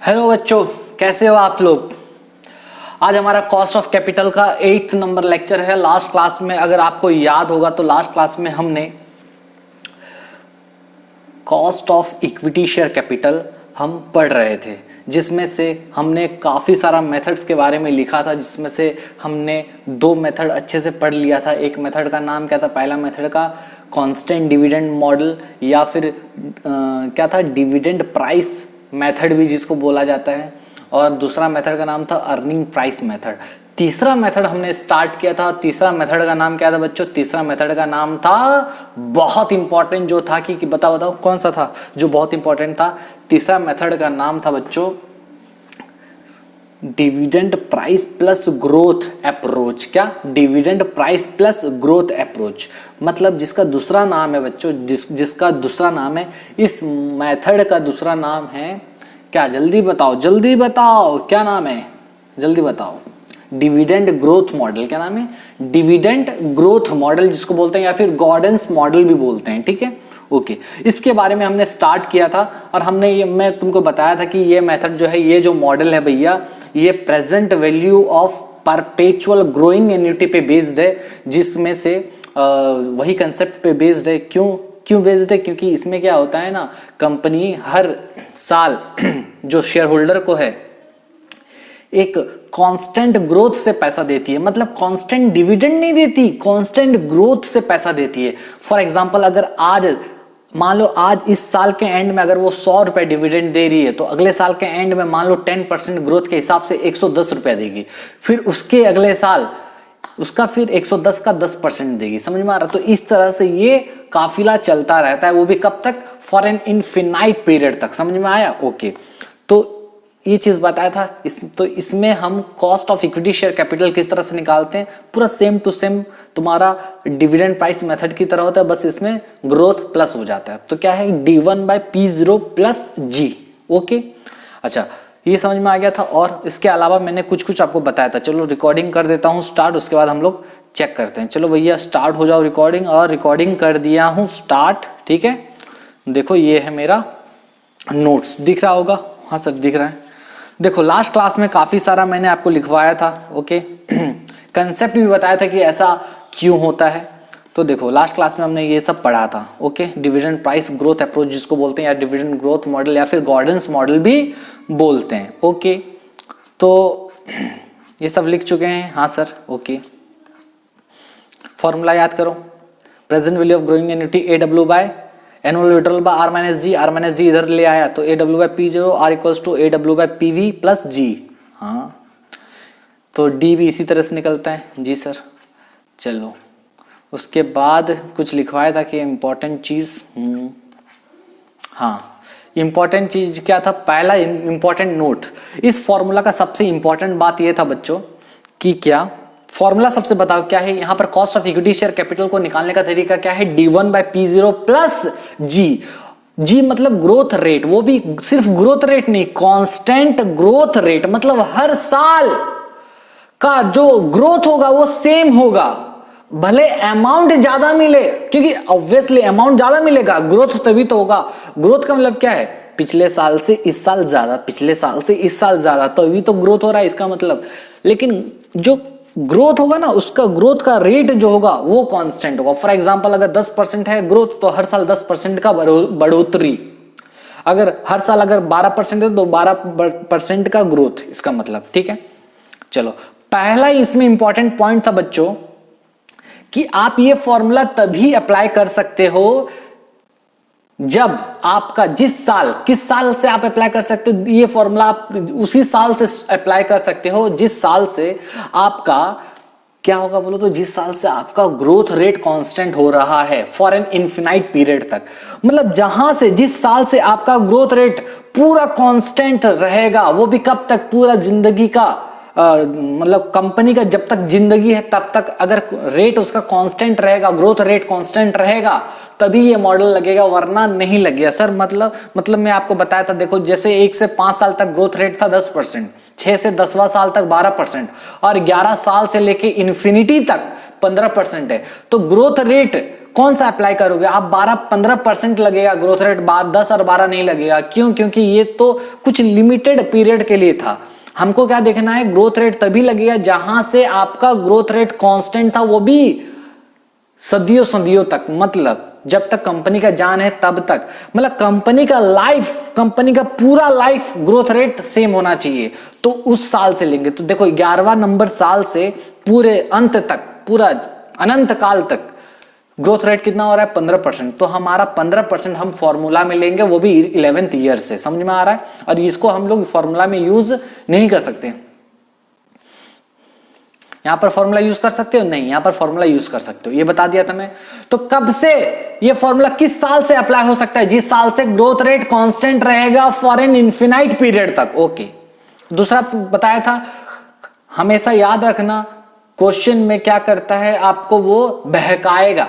Hello बच्चों, कैसे हो आप लोग। आज हमारा कॉस्ट ऑफ कैपिटल का 8th नंबर लेक्चर है। लास्ट क्लास में अगर आपको याद होगा तो लास्ट क्लास में हमने cost of equity share capital हम पढ़ रहे थे, जिसमें से हमने काफी सारा मेथड्स के बारे में लिखा था, जिसमें से हमने 2 मेथड अच्छे से पढ़ लिया था। एक मेथड का नाम क्या था, पहला मेथड का कांस्टेंट डिविडेंड मॉडल या फिर क्या था, डिविडेंड प्राइस मेथड भी जिसको बोला जाता है, और दूसरा मेथड का नाम था अर्निंग प्राइस मेथड। तीसरा मेथड हमने स्टार्ट किया था। तीसरा मेथड का नाम क्या था बच्चों, तीसरा मेथड का नाम था बहुत इंपॉर्टेंट जो था कि बताओ कौन सा था जो बहुत इंपॉर्टेंट था। तीसरा मेथड का नाम था बच्चों dividend price plus growth approach. क्या, dividend price plus growth approach, मतलब जिसका दूसरा नाम है बच्चों, जिसका दूसरा नाम है, इस मेथड का दूसरा नाम है क्या, जल्दी बताओ जल्दी बताओ, क्या नाम है, जल्दी बताओ। Dividend growth model. क्या नाम है, डिविडेंड ग्रोथ मॉडल जिसको बोलते हैं, या फिर गॉर्डन्स मॉडल भी बोलते हैं। ठीक है, ओके। इसके बारे में हमने स्टार्ट किया था और हमने ये, मैं तुमको बताया था कि ये मेथड जो है, ये जो मॉडल है भैया, ये present value of perpetual growing annuity पे बेस्ड है, जिसमें से वही कंसेप्ट पे बेस्ड है। क्यों बेस्ड है, क्योंकि इसमें क्या होता है ना, कंपनी हर साल जो शेयर होल्डर को है एक कांस्टेंट ग्रोथ से पैसा देती है, मतलब कांस्टेंट डिविडेंड नहीं देती, कांस्टेंट ग्रोथ से पैसा देती है। फॉर एग्जांपल, अगर आज मान लो आज इस साल के एंड में अगर वो 100 रुपए डिविडेंड दे रही है, तो अगले साल के एंड में मान लो 10% ग्रोथ के हिसाब से 110 रुपया देगी। फिर उसके अगले साल उसका फिर 110 का 10% देगी। समझ में आ रहा। तो इस तरह से ये काफिला चलता रहता है, वो भी कब तक, फॉर एन इनफिनाइट पीरियड तक। समझ में आया, ओके। तो ये चीज बताया था। तो इसमें हम cost of equity share capital किस तरह से निकालते हैं, पूरा सेम टू सेम तुम्हारा डिविडेंड प्राइस मेथड की तरह होता है, बस इसमें ग्रोथ प्लस हो जाता है। तो क्या है, D1/P0 प्लस G। ओके, अच्छा, ये समझ में आ गया था। और इसके अलावा मैंने कुछ आपको बताया था। चलो रिकॉर्डिंग कर देता हूं स्टार्ट, उसके बाद हम लोग चेक करते हैं। चलो भैया स्टार्ट हो जाओ रिकॉर्डिंग, और रिकॉर्डिंग कर दिया हूं स्टार्ट। ठीक है, देखो ये है मेरा नोट्स, दिख रहा होगा, हाँ सर दिख रहा है। देखो लास्ट क्लास में काफी सारा मैंने आपको लिखवाया था। ओके, कंसेप्ट भी बताया था कि ऐसा क्यों होता है। तो देखो लास्ट क्लास में हमने ये सब पढ़ा था। Okay, dividend price growth approach जिसको बोलते हैं, या डिविडेंड ग्रोथ मॉडल, या फिर गॉर्डन्स मॉडल भी बोलते हैं। ओके, तो ये सब लिख चुके हैं, हाँ सर, ओके। फॉर्मूला याद करो, present value of growing annuity AW by annual withdrawal by R - G इधर ले आया, तो AW/P0 R equals to AW/PV plus G। हाँ, तो D भी इसी तरह से निकलता है। जी सर, चलो उसके बाद कुछ लिखवाया था कि इम्पोर्टेंट चीज, हाँ इंपॉर्टेंट चीज क्या था, पहला इंपॉर्टेंट नोट, इस फॉर्मूला का सबसे इंपॉर्टेंट बात यह था बच्चों कि क्या फॉर्मूला, सबसे बताओ क्या है यहाँ पर। Cost of equity share capital को निकालने का तरीका क्या है, D1/P0 प्लस G मतलब ग्रोथ रेट, वो भी सिर्फ ग्रोथ रेट नहीं, कांस्टेंट ग्रोथ रेट, मतलब हर साल का जो ग्रोथ होगा वो सेम होगा, भले अमाउंट ज्यादा मिले, क्योंकि ऑब्वियसली अमाउंट ज्यादा मिलेगा, ग्रोथ तभी तो होगा। ग्रोथ का मतलब क्या है, पिछले साल से इस साल ज्यादा, पिछले साल से इस साल ज्यादा, तो अभी तो ग्रोथ हो रहा है इसका मतलब। लेकिन जो ग्रोथ होगा ना, उसका ग्रोथ का रेट जो होगा वो कांस्टेंट होगा। फॉर एग्जांपल अगर 10% है ग्रोथ, तो हर साल 10% का बढ़ोतरी। अगर हर साल अगर 12% है तो 12% का ग्रोथ, इसका मतलब। ठीक है, चलो पहला इसमें इंपॉर्टेंट पॉइंट था बच्चों कि आप ये फॉर्मूला तभी अप्लाई कर सकते हो जब आपका जिस साल, किस साल से आप अप्लाई कर सकते हो ये फॉर्मूला, आप उसी साल से अप्लाई कर सकते हो जिस साल से आपका क्या होगा बोलो तो, जिस साल से आपका ग्रोथ रेट कांस्टेंट हो रहा है फॉर एन इनफिनाइट पीरियड तक। मतलब जहां से, जिस साल से आपका ग्रोथ रेट पूरा कांस्टेंट रहेगा, वो भी कब तक, पूरा जिंदगी का मतलब कंपनी का जब तक जिंदगी है तब तक अगर रेट उसका कांस्टेंट रहेगा, ग्रोथ रेट कांस्टेंट रहेगा, तभी ये मॉडल लगेगा, वरना नहीं लगेगा सर। मतलब मैं आपको बताया था, देखो जैसे 1 से 5 साल तक ग्रोथ रेट था 10%, 6 से 10वां साल तक 12%, और 11 साल से लेके इन्फिनिटी तक 15% है। तो ग्रोथ रेट कौन सा अप्लाई करोगे आप? 12-15% लगेगा ग्रोथ रेट, 10 और 12 नहीं लगेगा। क्यों? क्योंकि ये तो कुछ लिमिटेड पीरियड के लिए था। हमको क्या देखना है, ग्रोथ रेट तभी लगेगा जहां से आपका ग्रोथ रेट कांस्टेंट था, वो भी सदियों सदियों तक, मतलब जब तक कंपनी का जान है तब तक। मतलब कंपनी का लाइफ, कंपनी का पूरा लाइफ ग्रोथ रेट सेम होना चाहिए, तो उस साल से लेंगे। तो देखो 11वां नंबर साल से पूरे अंत तक, पूरा अनंत काल तक ग्रोथ रेट कितना हो रहा है? 15%। तो हमारा 15% हम फॉर्मूला में लेंगे, वो भी 11th ईयर से। समझ में आ रहा है? और इसको हम लोग फॉर्मूला में यूज नहीं कर सकते। यहां पर फॉर्मूला यूज कर सकते हो? नहीं, यहां पर फॉर्मूला यूज कर सकते हो, ये बता दिया था मैं। तो कब से ये फॉर्मूला, किस साल से अप्लाई हो सकता है? जिस साल से ग्रोथ रेट कांस्टेंट रहेगा फॉर एन इनफिनाइट पीरियड तक। ओके, दूसरा बताया था, हमेशा याद रखना क्वेश्चन में क्या करता है, आपको वो बहकाएगा,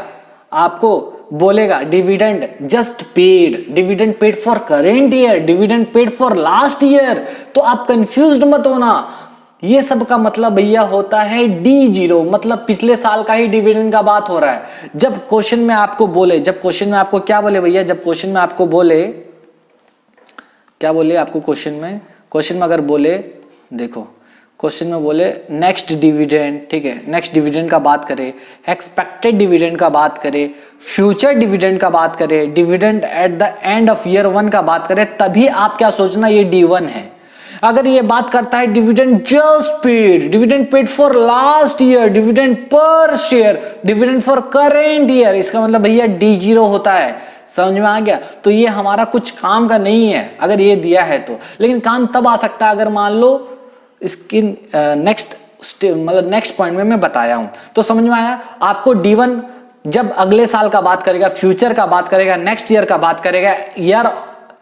आपको बोलेगा dividend just paid, dividend paid for current year, dividend paid for last year. तो आप कंफ्यूज्ड मत होना, ये सब का मतलब भैया होता है D0, मतलब पिछले साल का ही डिविडेंड का बात हो रहा है। जब क्वेश्चन में आपको बोले, जब क्वेश्चन में आपको क्या बोले भैया, जब क्वेश्चन में आपको बोले, क्या बोले आपको क्वेश्चन में अगर बोले, देखो क्वेश्चन में बोले नेक्स्ट डिविडेंड, ठीक है, नेक्स्ट डिविडेंड का बात करें, एक्सपेक्टेड डिविडेंड का बात करें, फ्यूचर डिविडेंड का बात करें, dividend at the end of year 1 का बात करें, तभी आप क्या सोचना, ये D1 है। अगर ये बात करता है dividend just paid, dividend paid for last year, dividend per share, dividend for current year, इसका मतलब भैया D0 होता है। समझ में आ गया? तो ये हमारा कुछ काम का नहीं है अगर ये दिया है तो, लेकिन काम तब आ सकता है अगर मान लो इसकी नेक्स्ट पॉइंट में मैं बताया हूं। तो समझ में आया आपको? D1 जब अगले साल का बात करेगा, फ्यूचर का बात करेगा, नेक्स्ट ईयर का बात करेगा, ईयर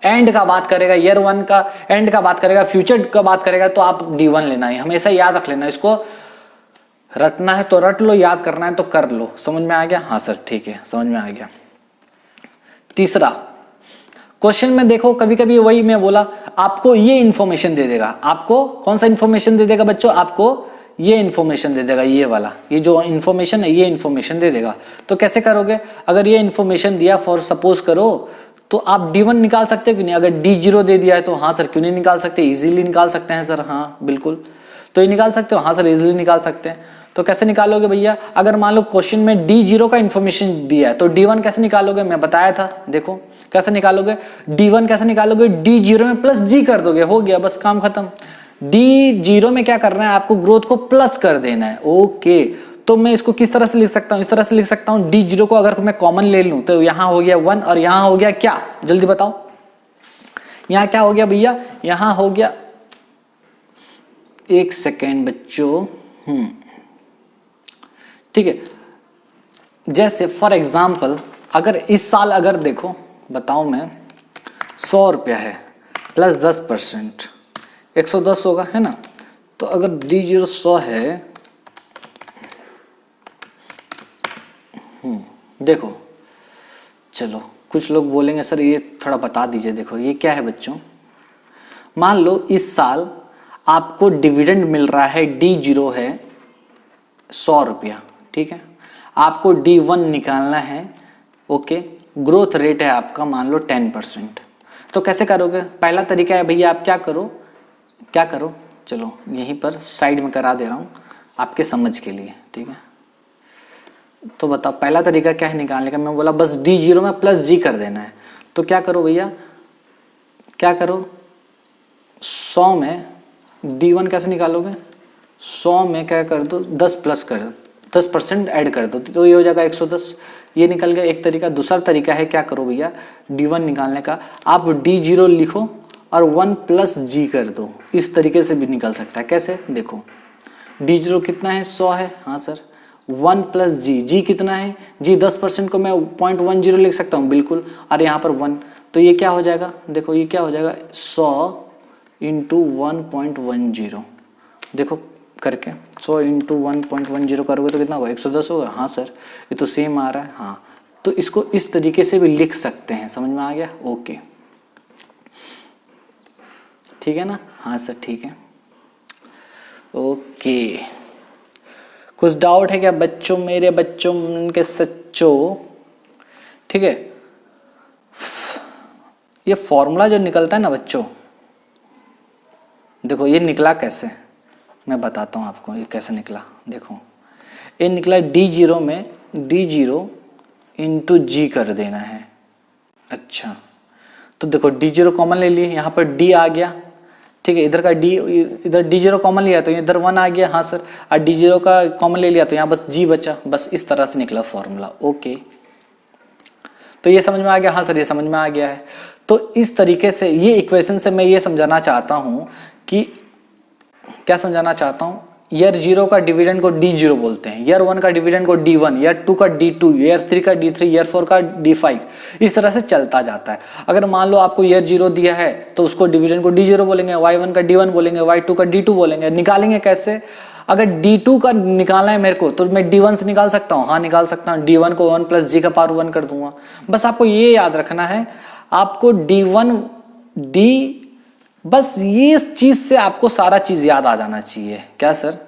एंड का बात करेगा, ईयर 1 का एंड का बात करेगा, फ्यूचर का बात करेगा, तो आप D1 लेना है, हमेशा याद रख लेना। इसको रटना है तो रट लो, याद करना है तो कर लो। समझ में आ गया? हाँ सर ठीक है, समझ में आ गया। तीसरा क्वेश्चन में देखो, कभी कभी वही मैं बोला, आपको ये इंफॉर्मेशन दे देगा। आपको कौन सा इंफॉर्मेशन दे देगा बच्चों? आपको ये इंफॉर्मेशन दे देगा, ये वाला, ये जो इंफॉर्मेशन है ये इंफॉर्मेशन दे देगा। तो कैसे करोगे? अगर ये इंफॉर्मेशन दिया, फॉर सपोज करो, तो आप D1 निकाल सकते हो कि नहीं? अगर D0 दे दिया है तो हाँ सर क्यों नहीं निकाल सकते, इजीली निकाल सकते हैं सर। हाँ बिल्कुल, तो ये निकाल सकते हो? हाँ सर इजीली निकाल सकते हैं। तो कैसे निकालोगे भैया? अगर मान लो क्वेश्चन में D0 का इंफॉर्मेशन दिया है तो D1 कैसे निकालोगे? मैं बताया था, देखो कैसे निकालोगे। D1 कैसे निकालोगे? D0 में प्लस G कर दोगे, हो गया, बस काम खत्म। D0 में क्या करना है आपको? ग्रोथ को प्लस कर देना है। ओके, तो मैं इसको किस तरह से लिख सकता हूं? इस तरह से लिख सकता हूं, D0 को अगर मैं कॉमन ले लूं तो यहां हो गया 1 और यहां हो गया क्या? जल्दी बताओ, यहां क्या हो गया भैया? यहां हो गया, एक सेकेंड बच्चों, ठीक है। जैसे फॉर एग्जाम्पल अगर इस साल अगर देखो, बताऊं मैं, 100 रुपया है प्लस 10%, 110 होगा, है ना? तो अगर D0 100 है, देखो चलो कुछ लोग बोलेंगे सर ये थोड़ा बता दीजिए। देखो ये क्या है बच्चों, मान लो इस साल आपको डिविडेंड मिल रहा है, D0 है 100 रुपया, ठीक है। आपको D1 निकालना है, ओके। ग्रोथ रेट है आपका मान लो 10%। तो कैसे करोगे? पहला तरीका है भैया, आप क्या करो, चलो यहीं पर साइड में करा दे रहा हूँ आपके समझ के लिए, ठीक है। तो बताओ पहला तरीका क्या है निकालने का? मैं बोला बस D0 में प्लस G कर देना है। तो क्या करो भैया, क्या करो, 100 में D1 कैसे निकालोगे? 100 में क्या कर दो, 10 प्लस कर दो, 10% ऐड कर दो, तो ये हो जाएगा 110। ये निकल गया एक तरीका। दूसरा तरीका है क्या करो भैया, D1 निकालने का, आप D0 लिखो और 1 प्लस G कर दो। इस तरीके से भी निकल सकता है। कैसे? देखो D0 कितना है, 100 है, हाँ सर। 1 प्लस G कितना है? G 10% को मैं 0.10 लिख सकता हूँ, बिल्कुल। और यहाँ पर 1, तो ये क्या हो जाएगा, देखो ये क्या हो जाएगा, 100 इंटू 1.10। देखो करके 100 इंटू 1.10 करोगे तो कितना होगा, 110 होगा। हाँ सर, ये तो सेम आ रहा है। हाँ, तो इसको इस तरीके से भी लिख सकते हैं। समझ में आ गया? ओके, ठीक है ना? हाँ सर, ठीक है, ओके। कुछ डाउट है क्या बच्चों, मेरे बच्चों के सच्चों? ठीक है, ये फॉर्मूला जो निकलता है ना बच्चों, देखो ये निकला कैसे, मैं बताता हूँ आपको ये कैसे निकला। देखो ये निकला D0 में D0 इंटू G कर देना है। अच्छा, तो देखो D0 कॉमन ले लिए, यहाँ पर D आ गया, ठीक है। इधर का D, इधर D0 कॉमन लिया तो इधर 1 आ गया, हाँ सर। और D0 का कॉमन ले लिया तो यहाँ बस G बचा। बस इस तरह से निकला फॉर्मूला। ओके, तो ये समझ में आ गया? हाँ सर, ये समझ में आ गया है। तो इस तरीके से ये इक्वेशन से मैं ये समझाना चाहता हूं कि क्या समझाना चाहता हूं, ईयर 0 का डिविडेंड को D0 बोलते हैं, ईयर 1 का डिविडेंड को D1, ईयर 2 का D2, ईयर 3 का D3, ईयर 4 का D5, इस तरह से चलता जाता है। अगर मान लो आपको ईयर 0 दिया है तो उसको डिविडेंड को D0 बोलेंगे, Y1 का D1 बोलेंगे, Y2 का D2 बोलेंगे। निकालेंगे कैसे? अगर D2 का निकालना है मेरे को तो मैं D1 से निकाल सकता हूँ, हाँ निकाल सकता हूँ। D1 को 1 प्लस G का पावर 1 कर दूंगा। बस आपको ये याद रखना है, आपको D1 D, बस ये चीज से आपको सारा चीज याद आ जाना चाहिए। क्या सर?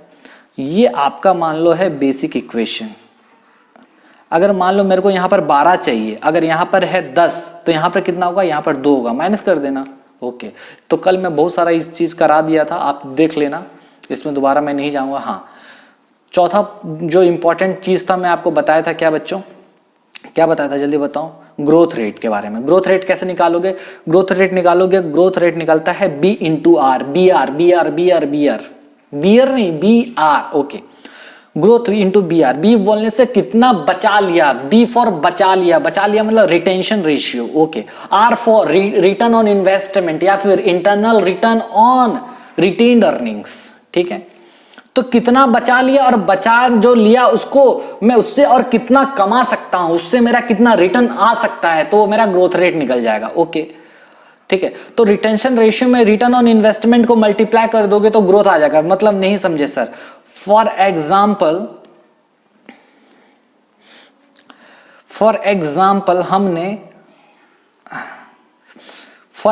ये आपका मान लो है बेसिक इक्वेशन। अगर मान लो मेरे को यहां पर 12 चाहिए, अगर यहां पर है 10 तो यहां पर कितना होगा, यहां पर 2 होगा, माइनस कर देना। ओके, तो कल मैं बहुत सारा इस चीज करा दिया था, आप देख लेना, इसमें दोबारा मैं नहीं जाऊंगा। हाँ, चौथा जो इंपॉर्टेंट चीज था मैं आपको बताया था, क्या बच्चों, क्या बताया था, जल्दी बताओ, ग्रोथ रेट के बारे में। ग्रोथ रेट कैसे निकालोगे? ग्रोथ रेट निकालोगे, ग्रोथ रेट निकलता है B into R, B R B R B R B R, beer नहीं, B R. Okay, growth into B R. B बोलने से कितना बचा लिया, बी फॉर बचा लिया, बचा लिया मतलब retention ratio. Okay, R for return on investment या फिर internal return on retained earnings. ठीक है, तो कितना बचा लिया और बचा जो लिया उसको मैं उससे और कितना कमा सकता हूं, उससे मेरा कितना रिटर्न आ सकता है, तो वो मेरा ग्रोथ रेट निकल जाएगा। ओके, ठीक है। तो रिटेंशन रेशियो में रिटर्न ऑन इन्वेस्टमेंट को मल्टीप्लाई कर दोगे तो ग्रोथ आ जाएगा। मतलब नहीं समझे सर? फॉर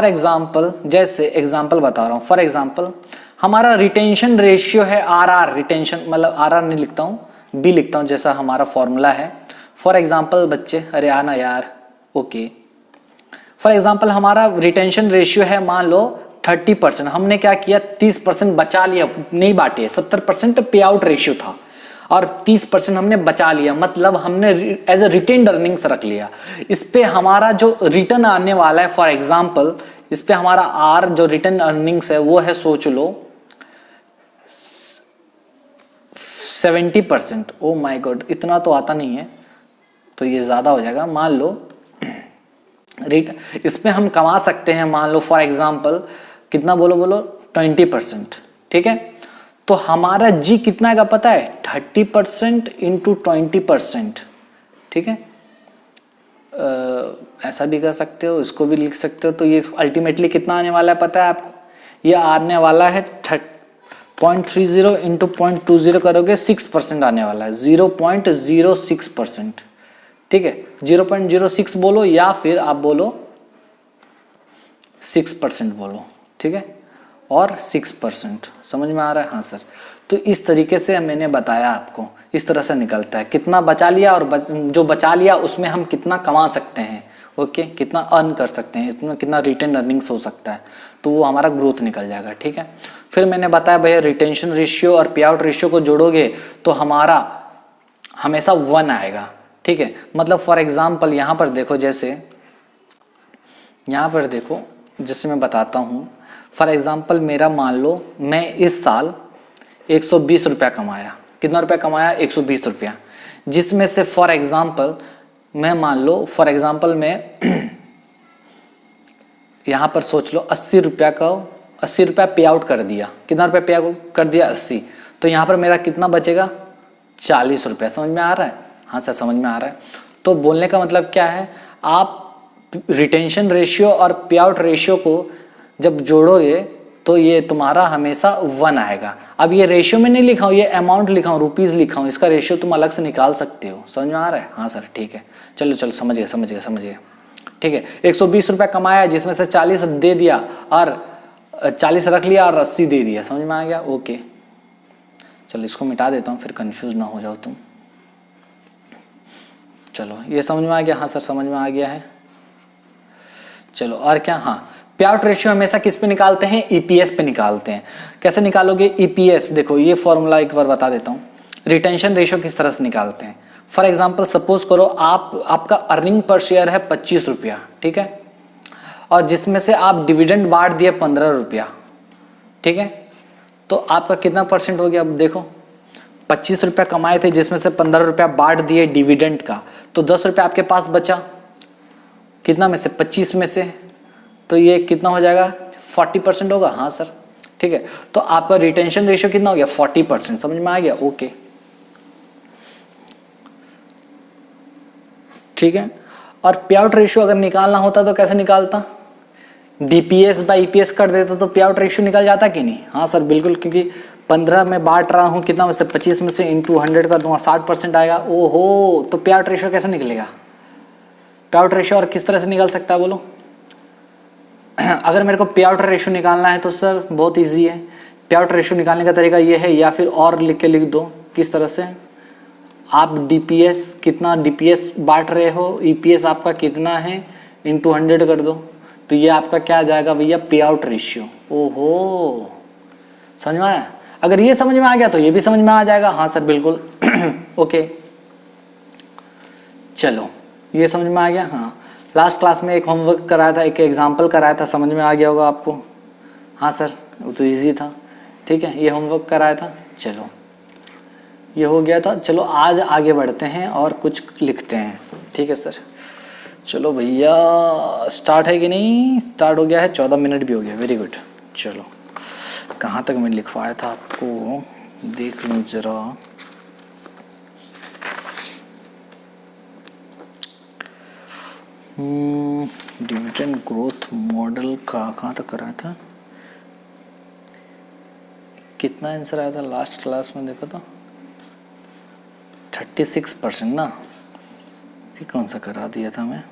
एग्जाम्पल जैसे एग्जाम्पल बता रहा हूं, फॉर एग्जाम्पल हमारा रिटेंशन रेशियो है RR, रिटेंशन मतलब RR नहीं लिखता हूं, B लिखता हूं, जैसा हमारा फॉर्मूला है। फॉर एग्जाम्पल बच्चे, अरे आना यार। ओके, फॉर एग्जाम्पल हमारा रिटेंशन रेशियो है मान लो 30%। हमने क्या किया, 30% बचा लिया, नहीं बांटे, 70% पे आउट रेशियो था और 30% हमने बचा लिया, मतलब हमने एज ए रिटेन्ड अर्निंग्स रख लिया। इस पे हमारा जो रिटर्न आने वाला है, फॉर एग्जाम्पल इस पे हमारा आर जो रिटर्न अर्निंग्स है वो है, सोच लो 70%। ओ माय गॉड, इतना तो आता नहीं है, तो ये ज्यादा हो जाएगा। मान लो इसमें हम कमा सकते हैं, मान लो फॉर एग्जाम्पल कितना, बोलो 20%। ठीक है, तो हमारा जी कितना का पता है, 30% इंटू 20%। ठीक है, ऐसा भी कर सकते हो, इसको भी लिख सकते हो। तो ये अल्टीमेटली कितना आने वाला है पता है आपको, ये आने वाला है 0.30 इंटू 0.20 करोगे 6% आने वाला है, 0.06%। ठीक है, 0.06 बोलो या फिर आप बोलो 6% बोलो। ठीक है, और 6%, समझ में आ रहा है? हाँ सर। तो इस तरीके से मैंने बताया आपको, इस तरह से निकलता है कितना बचा लिया और जो बचा लिया उसमें हम कितना कमा सकते हैं, ओके, कितना अर्न कर सकते हैं, इसमें कितना रिटेन अर्निंग्स हो सकता है, तो वो हमारा ग्रोथ निकल जाएगा। ठीक है, फिर मैंने बताया भैया रिटेंशन रेशियो और पे आउट रेशियो को जोड़ोगे तो हमारा हमेशा 1 आएगा। ठीक है, मतलब फॉर एग्जाम्पल यहां पर देखो, जैसे मैं बताता हूं, फॉर एग्जाम्पल मेरा मान लो मैं इस साल 120 रुपया कमाया। कितना रुपया कमाया? 120 रुपया, जिसमें से फॉर एग्जाम्पल मैं मान लो मैं यहां पर सोच लो 80 रुपया पे आउट कर दिया। कितना रुपया पे आउट कर दिया? 80। तो यहां पर मेरा कितना बचेगा? 40 रुपया। समझ में आ रहा है? हाँ सर समझ में आ रहा है। तो बोलने का मतलब क्या है, आप रिटेंशन रेशियो और पे आउट रेशियो को जब जोड़ोगे तो ये तुम्हारा हमेशा 1 आएगा। अब ये रेशियो में नहीं लिखा हूं, ये अमाउंट लिखा हूं, रुपीज लिखा हूं, इसका रेशियो तुम अलग से निकाल सकते हो। समझ में आ रहा है? हाँ सर ठीक है, चलो समझ गए। ठीक है, 120 रुपया कमाया, जिसमें से 40 दे दिया और 40 रख लिया और 80 दे दिया। समझ में आ गया? ओके, चलो इसको मिटा देता हूं, फिर कंफ्यूज ना हो जाओ तुम। चलो ये समझ में आ गया? हाँ सर समझ में आ गया है। चलो और क्या, हाँ पे आउट रेशियो हमेशा किस पे निकालते हैं? ईपीएस पे निकालते हैं। कैसे निकालोगे ईपीएस? देखो ये फॉर्मूला एक बार बता देता हूं। रिटेंशन रेशियो किस तरह से निकालते हैं? फॉर एग्जांपल सपोज करो आपका अर्निंग पर शेयर है 25 रुपया, ठीक है, और जिसमें से आप डिविडेंड बांट दिए 15 रुपया, ठीक है, तो आपका कितना परसेंट हो गया? अब देखो 25 रुपया कमाए थे, जिसमें से 15 रुपया बांट दिए डिविडेंड का, तो 10 रुपया आपके पास बचा। कितना में से? 25 में से, तो ये कितना हो जाएगा? 40% होगा। हाँ सर ठीक है, तो आपका रिटेंशन रेशियो कितना हो गया? 40%। समझ में आ गया? ओके ठीक है। और पे आउट रेशियो अगर निकालना होता तो कैसे निकालता? डीपीएस बाई ईपीएस कर देता तो पे आउट रेशियो निकल जाता कि नहीं? हाँ सर बिल्कुल, क्योंकि 15 में बांट रहा हूं, कितना में से? 25 में से इंटू 100 कर दूंगा, 60% आएगा। ओहो, तो पे आउट रेशियो कैसे निकलेगा? पे आउट रेशियो और किस तरह से निकल सकता है बोलो? अगर मेरे को पे आउट रेशियो निकालना है तो सर बहुत इजी है। पे आउट रेशियो निकालने का तरीका ये है, या फिर और लिख दो किस तरह से, आप डीपीएस कितना डीपीएस बांट रहे हो, ईपीएस आपका कितना है, इंटू 100 कर दो, तो ये आपका क्या आ जाएगा भैया? पे आउट रेशियो। ओहो, समझ में आया? अगर ये समझ में आ गया तो ये भी समझ में आ जाएगा। हाँ सर बिल्कुल। ओके चलो ये समझ में आ गया। हाँ लास्ट क्लास में एक होमवर्क कराया था, एक एग्जाम्पल कराया था, समझ में आ गया होगा आपको। हाँ सर वो तो इजी था। ठीक है, ये होमवर्क कराया था, चलो ये हो गया था। चलो आज आगे बढ़ते हैं और कुछ लिखते हैं। ठीक है सर, चलो भैया स्टार्ट है कि नहीं? स्टार्ट हो गया है, 14 मिनट भी हो गया। Very good. चलो कहाँ तक मैं लिखवाया था आपको, देख लूँ जरा। डिविडेंड ग्रोथ मॉडल का कहाँ तक कराया था? कितना आंसर आया था लास्ट क्लास में? देखो तो 36% ना, ये कौन सा करा दिया था मैं?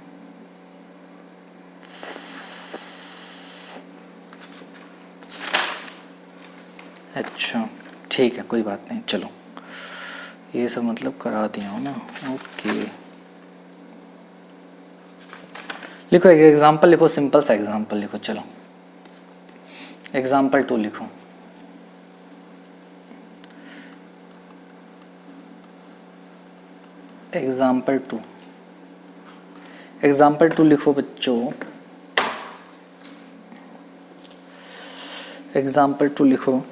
अच्छा ठीक है कोई बात नहीं, चलो ये सब मतलब करा दिया हूँ ना। ओके लिखो, एक एग्जाम्पल लिखो, सिंपल सा एग्जाम्पल लिखो। चलो एग्जाम्पल 2 लिखो। एग्जाम्पल 2 लिखो बच्चों। एग्जाम्पल 2 लिखो।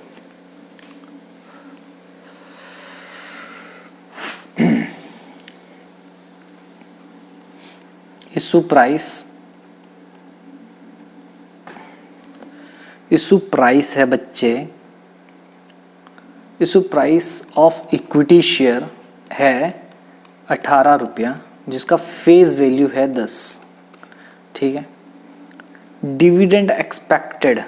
इशू प्राइस है बच्चे, issue price of equity share है 18 रुपया, जिसका फेस वैल्यू है 10। ठीक है, dividend expected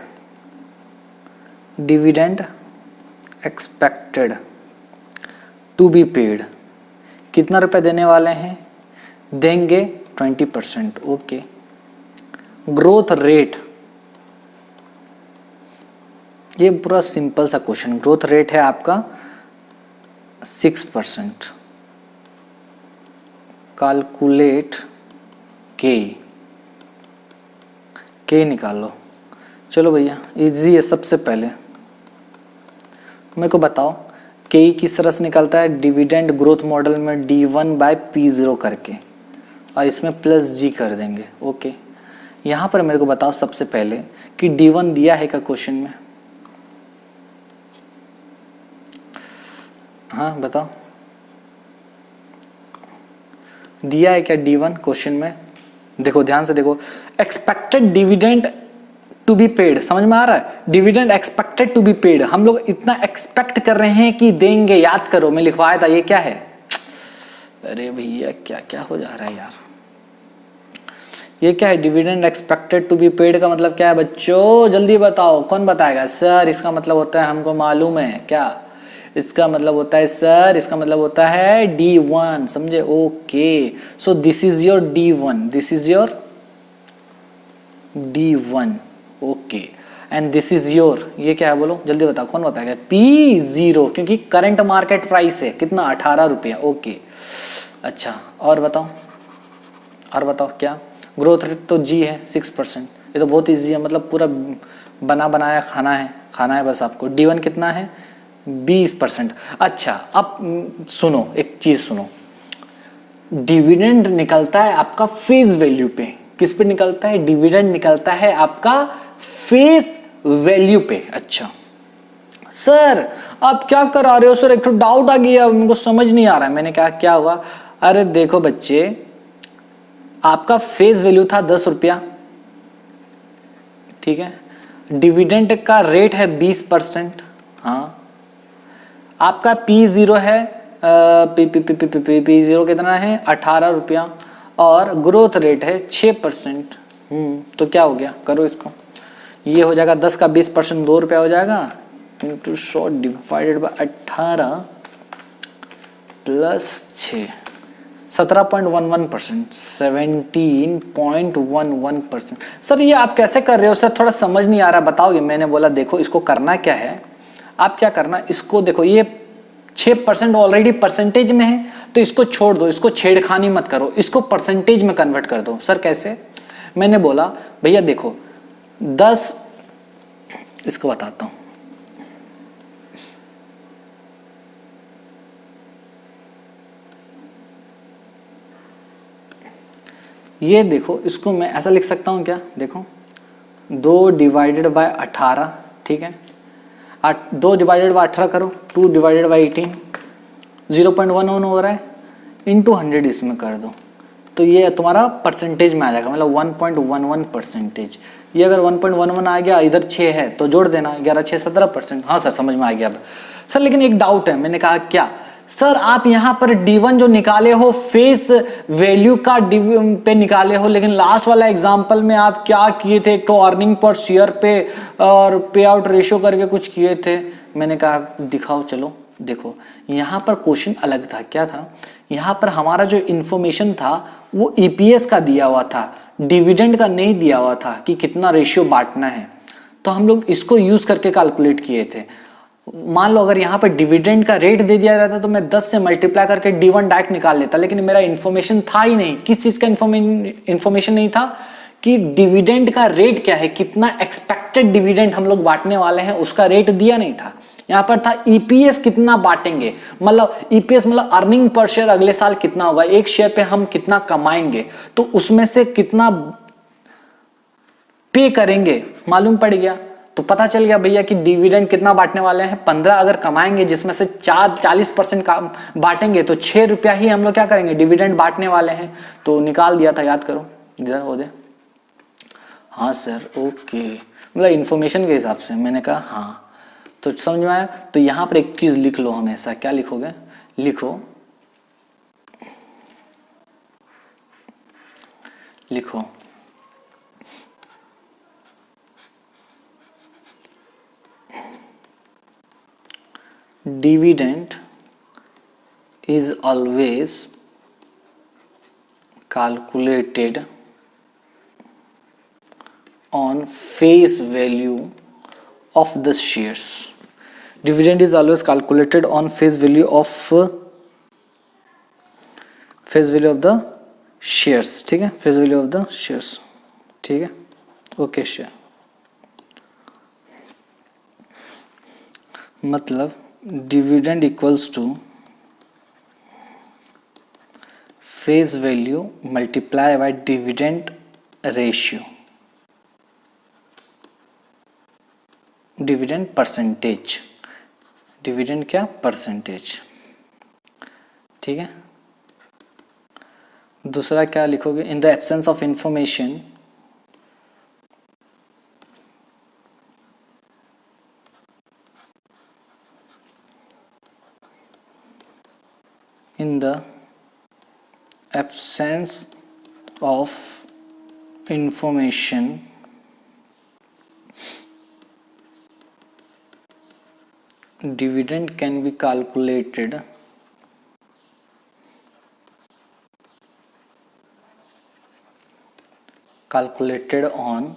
to be paid, कितना रुपया देने वाले हैं? देंगे 20%। ओके, ग्रोथ रेट, ये पूरा सिंपल सा क्वेश्चन। ग्रोथ रेट है आपका 6%। कैलकुलेट के, के निकाल लो। चलो भैया इजी है। सबसे पहले मेरे को बताओ के किस तरह से निकलता है डिविडेंड ग्रोथ मॉडल में, D1/P0 करके, और इसमें प्लस जी कर देंगे। ओके, यहां पर मेरे को बताओ सबसे पहले कि D1 दिया है क्या क्वेश्चन में? हाँ बताओ, दिया है क्या D1 क्वेश्चन में? देखो ध्यान से देखो, expected dividend to be paid, समझ में आ रहा है? Dividend expected to be paid, हम लोग इतना एक्सपेक्ट कर रहे हैं कि देंगे। याद करो मैं लिखवाया था, ये क्या है? अरे भैया क्या क्या हो जा रहा है यार, ये क्या है? Dividend expected to be paid का मतलब क्या है बच्चों? जल्दी बताओ, कौन बताएगा? सर इसका मतलब होता है, हमको मालूम है क्या इसका मतलब होता है? सर इसका मतलब होता है D1, समझे? Okay, so this is your D1, this is your D1, okay, and this is your, ये क्या है बोलो जल्दी बताओ, कौन बताएगा? P0, क्योंकि करंट मार्केट प्राइस है कितना? 18 रुपया। ओके, अच्छा और बताओ, और बताओ क्या? ग्रोथ रेट तो जी है 6%, ये तो बहुत इजी है, मतलब पूरा बना बनाया खाना है बस आपको। D1 कितना है? 20%। अच्छा अब सुनो, एक चीज सुनो, डिविडेंड निकलता है आपका फेस वैल्यू पे। किस पे निकलता है? डिविडेंड निकलता है आपका फेस वैल्यू पे। अच्छा सर आप क्या करा रहे हो? सर एक तो डाउट आ गया, मुझको समझ नहीं आ रहा है। मैंने कहा क्या हुआ? अरे देखो बच्चे, आपका फेस वैल्यू था 10 रुपया, ठीक है, डिविडेंड का रेट है 20%, हाँ, आपका P0 है, P0 कितना है? 18 रुपया, और ग्रोथ रेट है 6%। तो क्या हो गया? करो इसको, ये हो जाएगा 10 का 20%, 2 रुपया हो जाएगा, into 100 divided by 18 plus 6, 17.11%, 17.11%। Sir ये आप कैसे कर रहे हो? सर थोड़ा समझ नहीं आ रहा, बताओगे? मैंने बोला देखो इसको करना क्या है, आप क्या करना, इसको देखो, ये 6% ऑलरेडी परसेंटेज में है, तो इसको छोड़ दो, इसको छेड़खानी मत करो, इसको परसेंटेज में कन्वर्ट कर दो। सर कैसे? मैंने बोला भैया देखो 10, इसको बताता हूं, ये देखो, इसको मैं ऐसा लिख सकता हूं क्या? देखो 2 डिवाइडेड बाय 18, ठीक है, 2 डिवाइडेड बाय 18 करो, 2 डिवाइडेड बाय 18, 0.11 हो रहा है, इंटू 100 इसमें कर दो, तो ये तुम्हारा परसेंटेज में आ जाएगा, मतलब 1.11%। ये अगर 1.11 आ गया, इधर 6 है तो जोड़ देना, 11 6 17%। हाँ सर समझ में आ गया अब। सर लेकिन एक डाउट है। मैंने कहा क्या? सर आप यहाँ पर D1 जो निकाले हो फेस वैल्यू का पे निकाले हो, लेकिन लास्ट वाला एग्जांपल में आप क्या किए थे? एक तो अर्निंग पर शेयर पे और पे आउट रेशियो करके कुछ किए थे। मैंने कहा दिखाओ, चलो देखो, यहाँ पर क्वेश्चन अलग था। क्या था? यहाँ पर हमारा जो इंफॉर्मेशन था वो EPS का दिया हुआ था, डिविडेंड का नहीं दिया हुआ था कि कितना रेशियो बांटना है, तो हम लोग इसको यूज करके कैलकुलेट किए थे। मान लो अगर यहाँ पर डिविडेंड का रेट दे दिया जाता तो मैं 10 से मल्टीप्लाई करके D1 डायरेक्ट निकाल लेता, लेकिन मेरा इंफॉर्मेशन था ही नहीं। किस चीज का इंफॉर्मेशन नहीं था? कि डिविडेंड का रेट क्या है, कितना एक्सपेक्टेड डिविडेंड हम लोग बांटने वाले हैं, उसका रेट दिया नहीं था। यहाँ पर था EPS कितना बांटेंगे, मतलब EPS मतलब अर्निंग पर शेयर अगले साल कितना होगा, एक शेयर पे हम कितना कमाएंगे, तो उसमें से कितना पे करेंगे मालूम पड़ गया। तो पता चल गया भैया कि डिविडेंड कितना बांटने वाले हैं, 15 अगर कमाएंगे जिसमें से 40% का बांटेंगे, तो 6 रुपया ही हम लोग क्या करेंगे, डिविडेंड बांटने वाले हैं। तो निकाल दिया था, याद करो इधर हो दे। हाँ सर ओके, मतलब इंफॉर्मेशन के हिसाब से। मैंने कहा हाँ, तो समझ में आया। तो यहां पर एक चीज लिख लो हमेशा, क्या लिखोगे? लिखो dividend is always calculated on face value of the shares. Dividend is always calculated on face value of the shares, ठीक है, face value of the shares, ठीक है। ओके शेयर, मतलब dividend equals to face value multiply by dividend ratio, dividend percentage, dividend क्या, percentage. ठीक है, दूसरा क्या लिखोगे, in the absence of information in the absence of information dividend can be calculated on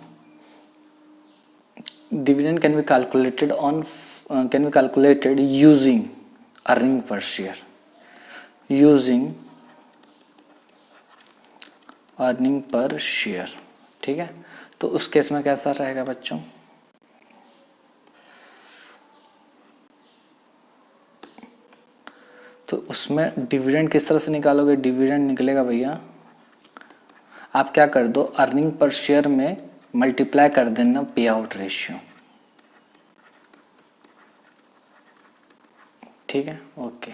dividend can be calculated on can be calculated using earning per share, using earning per share. ठीक है, तो उस case में कैसा रहेगा बच्चों, तो उसमें डिविडेंड किस तरह से निकालोगे, डिविडेंड निकलेगा भैया, आप क्या कर दो, अर्निंग पर शेयर में मल्टीप्लाई कर देना पे आउट रेशियो। ठीक है, ओके,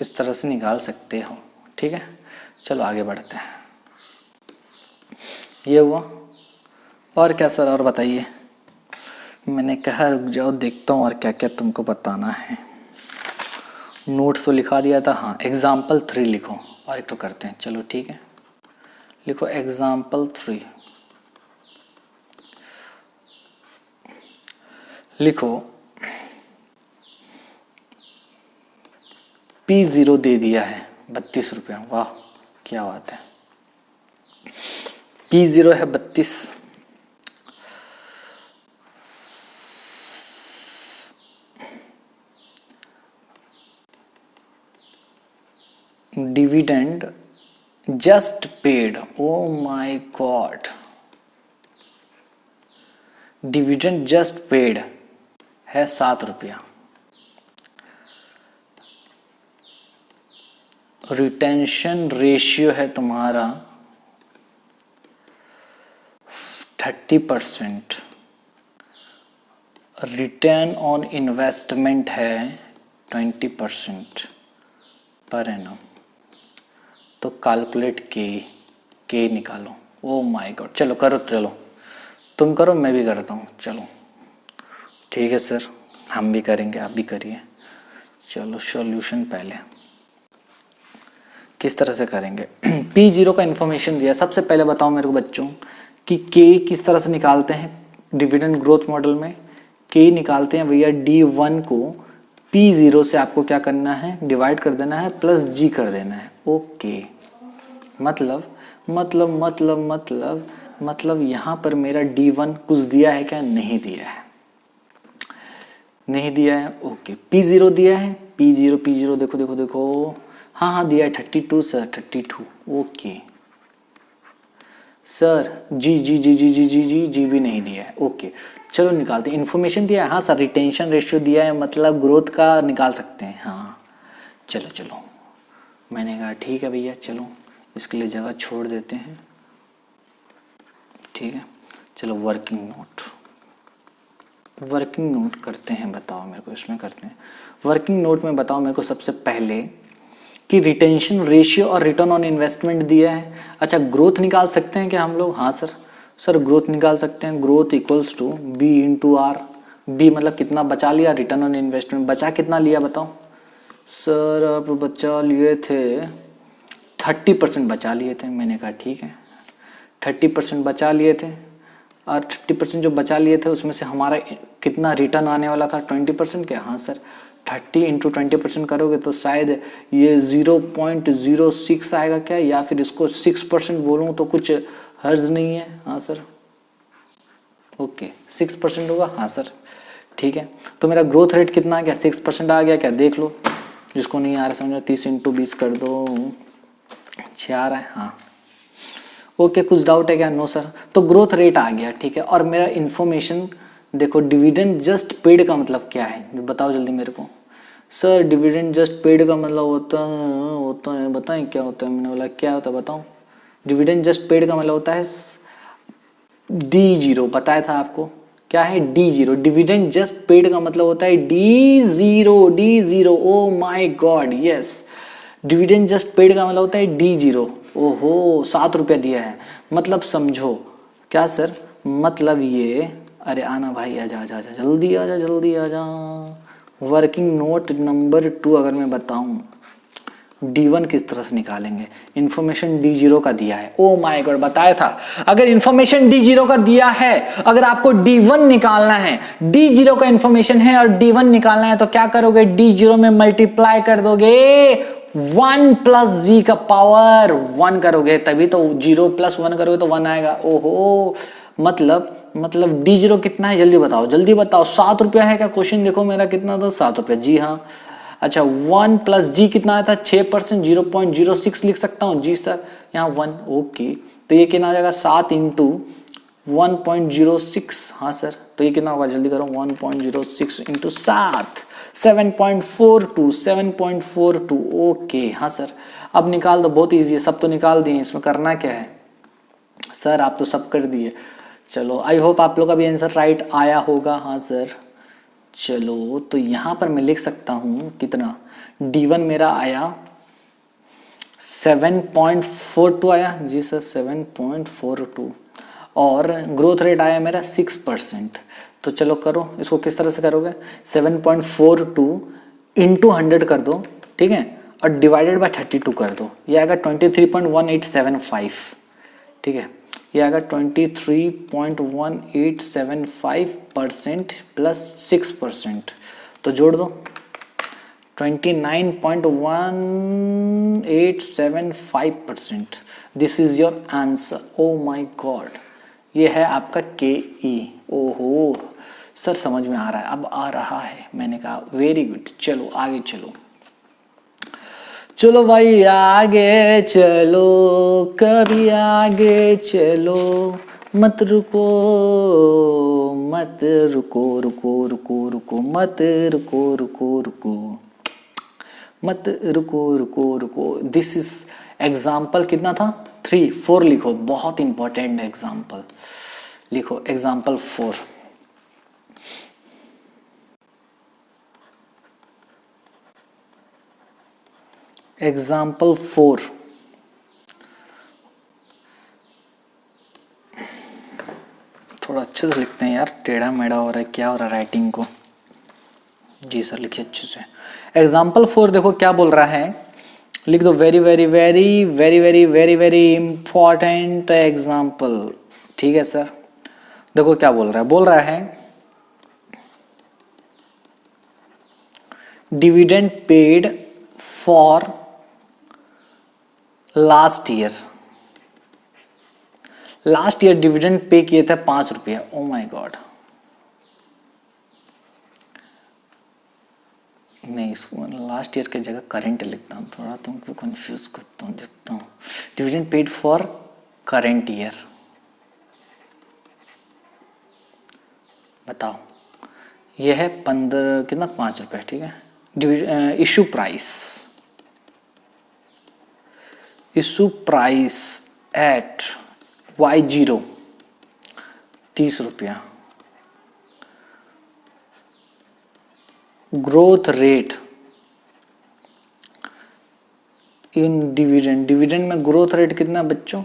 इस तरह से निकाल सकते हो। ठीक है, चलो आगे बढ़ते हैं। ये हुआ, और क्या सर, और बताइए। मैंने कहा रुक जाओ देखता हूँ और क्या क्या तुमको बताना है। नोट्स तो लिखा दिया था, हाँ एग्जाम्पल 3 लिखो, और एक तो करते हैं। चलो ठीक है, लिखो एग्जाम्पल 3, लिखो P0 दे दिया है 32 रुपया, वाह क्या बात है, P0 है 32, dividend just paid, oh my God, dividend just paid है 7 रुपया, रिटेंशन रेशियो है तुम्हारा 30%, रिटर्न ऑन इन्वेस्टमेंट है 20% पर एनम। तो कैलकुलेट के निकालो। ओ माय गॉड, चलो करो, चलो तुम करो मैं भी करता हूँ, चलो ठीक है सर, हम भी करेंगे आप भी करिए। चलो सॉल्यूशन पहले किस तरह से करेंगे। P0 का इंफॉर्मेशन दिया, सबसे पहले बताओ मेरे को बच्चों कि K किस तरह से निकालते हैं डिविडेंड ग्रोथ मॉडल में। K निकालते हैं भैया, D1 को P0 से आपको क्या करना है, डिवाइड कर देना है, प्लस G कर देना है। ओके, मतलब यहाँ पर मेरा D1 कुछ दिया है क्या, नहीं दिया है, नहीं दिया है। ओके, P0 दिया है, P0 देखो, हाँ दिया है 32 सर, 32। ओके सर, जी भी नहीं दिया है। ओके चलो निकालते हैं, इन्फॉर्मेशन दिया है, हाँ सर रिटेंशन रेशियो दिया है, मतलब ग्रोथ का निकाल सकते हैं। हाँ चलो मैंने कहा ठीक है भैया, चलो इसके लिए जगह छोड़ देते हैं। ठीक है, चलो वर्किंग नोट करते हैं, बताओ मेरे को इसमें करते हैं। वर्किंग नोट में बताओ मेरे को सबसे पहले कि रिटेंशन रेशियो और रिटर्न ऑन इन्वेस्टमेंट दिया है। अच्छा ग्रोथ निकाल सकते हैं क्या हम लोग, हाँ सर ग्रोथ निकाल सकते हैं। Growth equals to B into R, B मतलब कितना बचा लिया, रिटर्न ऑन इन्वेस्टमेंट बचा कितना लिया बताओ। सर आप बचा लिए थे 30% बचा लिए थे। मैंने कहा ठीक है 30% बचा लिए थे, और 30% जो बचा लिए थे उसमें से हमारा कितना रिटर्न आने वाला था 20% क्या, हाँ सर 30 इंटू 20% करोगे तो शायद ये 0.06 आएगा क्या, या फिर इसको 6% बोलूँ तो कुछ हर्ज नहीं है। हाँ सर ओके 6% होगा, हाँ सर ठीक है। तो मेरा ग्रोथ रेट कितना आ गया, 6% आ गया क्या, देख लो जिसको नहीं आ रहा समझो, 30 इंटू 20 कर दो 6 आ रहा है। हाँ ओके, कुछ डाउट है क्या? No sir. तो ग्रोथ रेट आ गया, ठीक है। और मेरा इंफॉर्मेशन देखो, डिविडेंड जस्ट पेड का मतलब क्या है बताओ जल्दी मेरे को। सर डिविडेंड जस्ट पेड का मतलब होता है बताएं क्या होता है? मैंने बोला क्या होता है बताओ। डिविडेंड जस्ट पेड का मतलब होता है D0, बताया था आपको क्या है D0। डिविडेंड जस्ट पेड का मतलब होता है D0। Oh my God, yes, dividend just paid का मतलब होता है D0। ओहो, 7 रुपया दिया है, मतलब समझो क्या सर, मतलब ये, अरे आना भाई, आजा आजा आजा, जल्दी आजा जल्दी आजा। वर्किंग नोट नंबर 2 अगर मैं बताऊं, D1 किस तरह से निकालेंगे? इंफॉर्मेशन D0 का दिया है। ओ माय गॉड, बताया था, अगर इंफॉर्मेशन D0 का दिया है, अगर आपको D1 निकालना है, D0 का इंफॉर्मेशन है और D1 निकालना है, तो क्या करोगे? D0 में मल्टीप्लाई कर दोगे 1 प्लस जी का पावर 1 करोगे, तभी तो 0 प्लस 1 करोगे तो 1 आएगा। ओहो, मतलब D0 कितना है? जल्दी बताओ जल्दी बताओ। 7 रुपया है क्या? क्वेश्चन देखो मेरा कितना था, 7 रुपया। जी हाँ। अच्छा, 1 प्लस जी कितना आया था? 6%, 0.06 लिख सकता हूँ। जी सर, यहाँ 1, ओके। तो ये कितना आ जाएगा? 7 इंटू 1.06। हाँ सर, तो ये कितना होगा? जल्दी करो, 1.06 इंटू 7, 7.42, 7.42। ओके, हाँ सर, अब निकाल दो, बहुत ईजी है, सब तो निकाल दिए, इसमें करना क्या है? सर आप तो सब कर दिए। चलो, आई होप आप लोग का भी आंसर राइट आया होगा। हाँ सर, चलो, तो यहां पर मैं लिख सकता हूं कितना? D1 मेरा आया 7.42 आया। जी सर, 7.42। और ग्रोथ रेट आया मेरा 6%। तो चलो करो, इसको किस तरह से करोगे? 7.42 इंटू 100 कर दो, ठीक है, और डिवाइडेड बाय 32 कर दो, ये आएगा 23.1875, ठीक है। ये आएगा 23.1875% प्लस 6%, तो जोड़ दो 29.1875%। This is your answer. Oh my God, ये है आपका KE। ओहो सर, समझ में आ रहा है, अब आ रहा है, मैंने कहा वेरी गुड। चलो आगे चलो, चलो भाई आगे चलो, कभी आगे चलो, मत रुको मत रुको, रुको रुको रुको, मत रुको रुको रुको, मत रुको रुको रुको। दिस इज एग्जाम्पल कितना था? 3, 4 लिखो, बहुत इंपॉर्टेंट एग्जाम्पल लिखो, एग्जाम्पल 4। एग्जाम्पल 4, थोड़ा अच्छे से लिखते हैं यार, टेढ़ा मेढ़ा हो रहा है, क्या हो रहा है राइटिंग को। जी सर, लिखिए अच्छे से। एग्जाम्पल 4 देखो क्या बोल रहा है, लिख दो, very very very very very very very important example, ठीक है सर। देखो क्या बोल रहा है, बोल रहा है dividend paid for last year. Last year dividend pay किए थे 5 रुपया। ओ माय गॉड, मैं इसको लास्ट ईयर की जगह करंट लिखता हूँ, थोड़ा तुमको कंफ्यूज करता हूँ, देखता हूँ। Dividend paid for current year, बताओ। ये है 15 कितना, 5 रुपये, ठीक है। Issue price, issue price at Y0 30 रुपया। Growth rate in dividend, dividend में ग्रोथ रेट कितना बच्चों?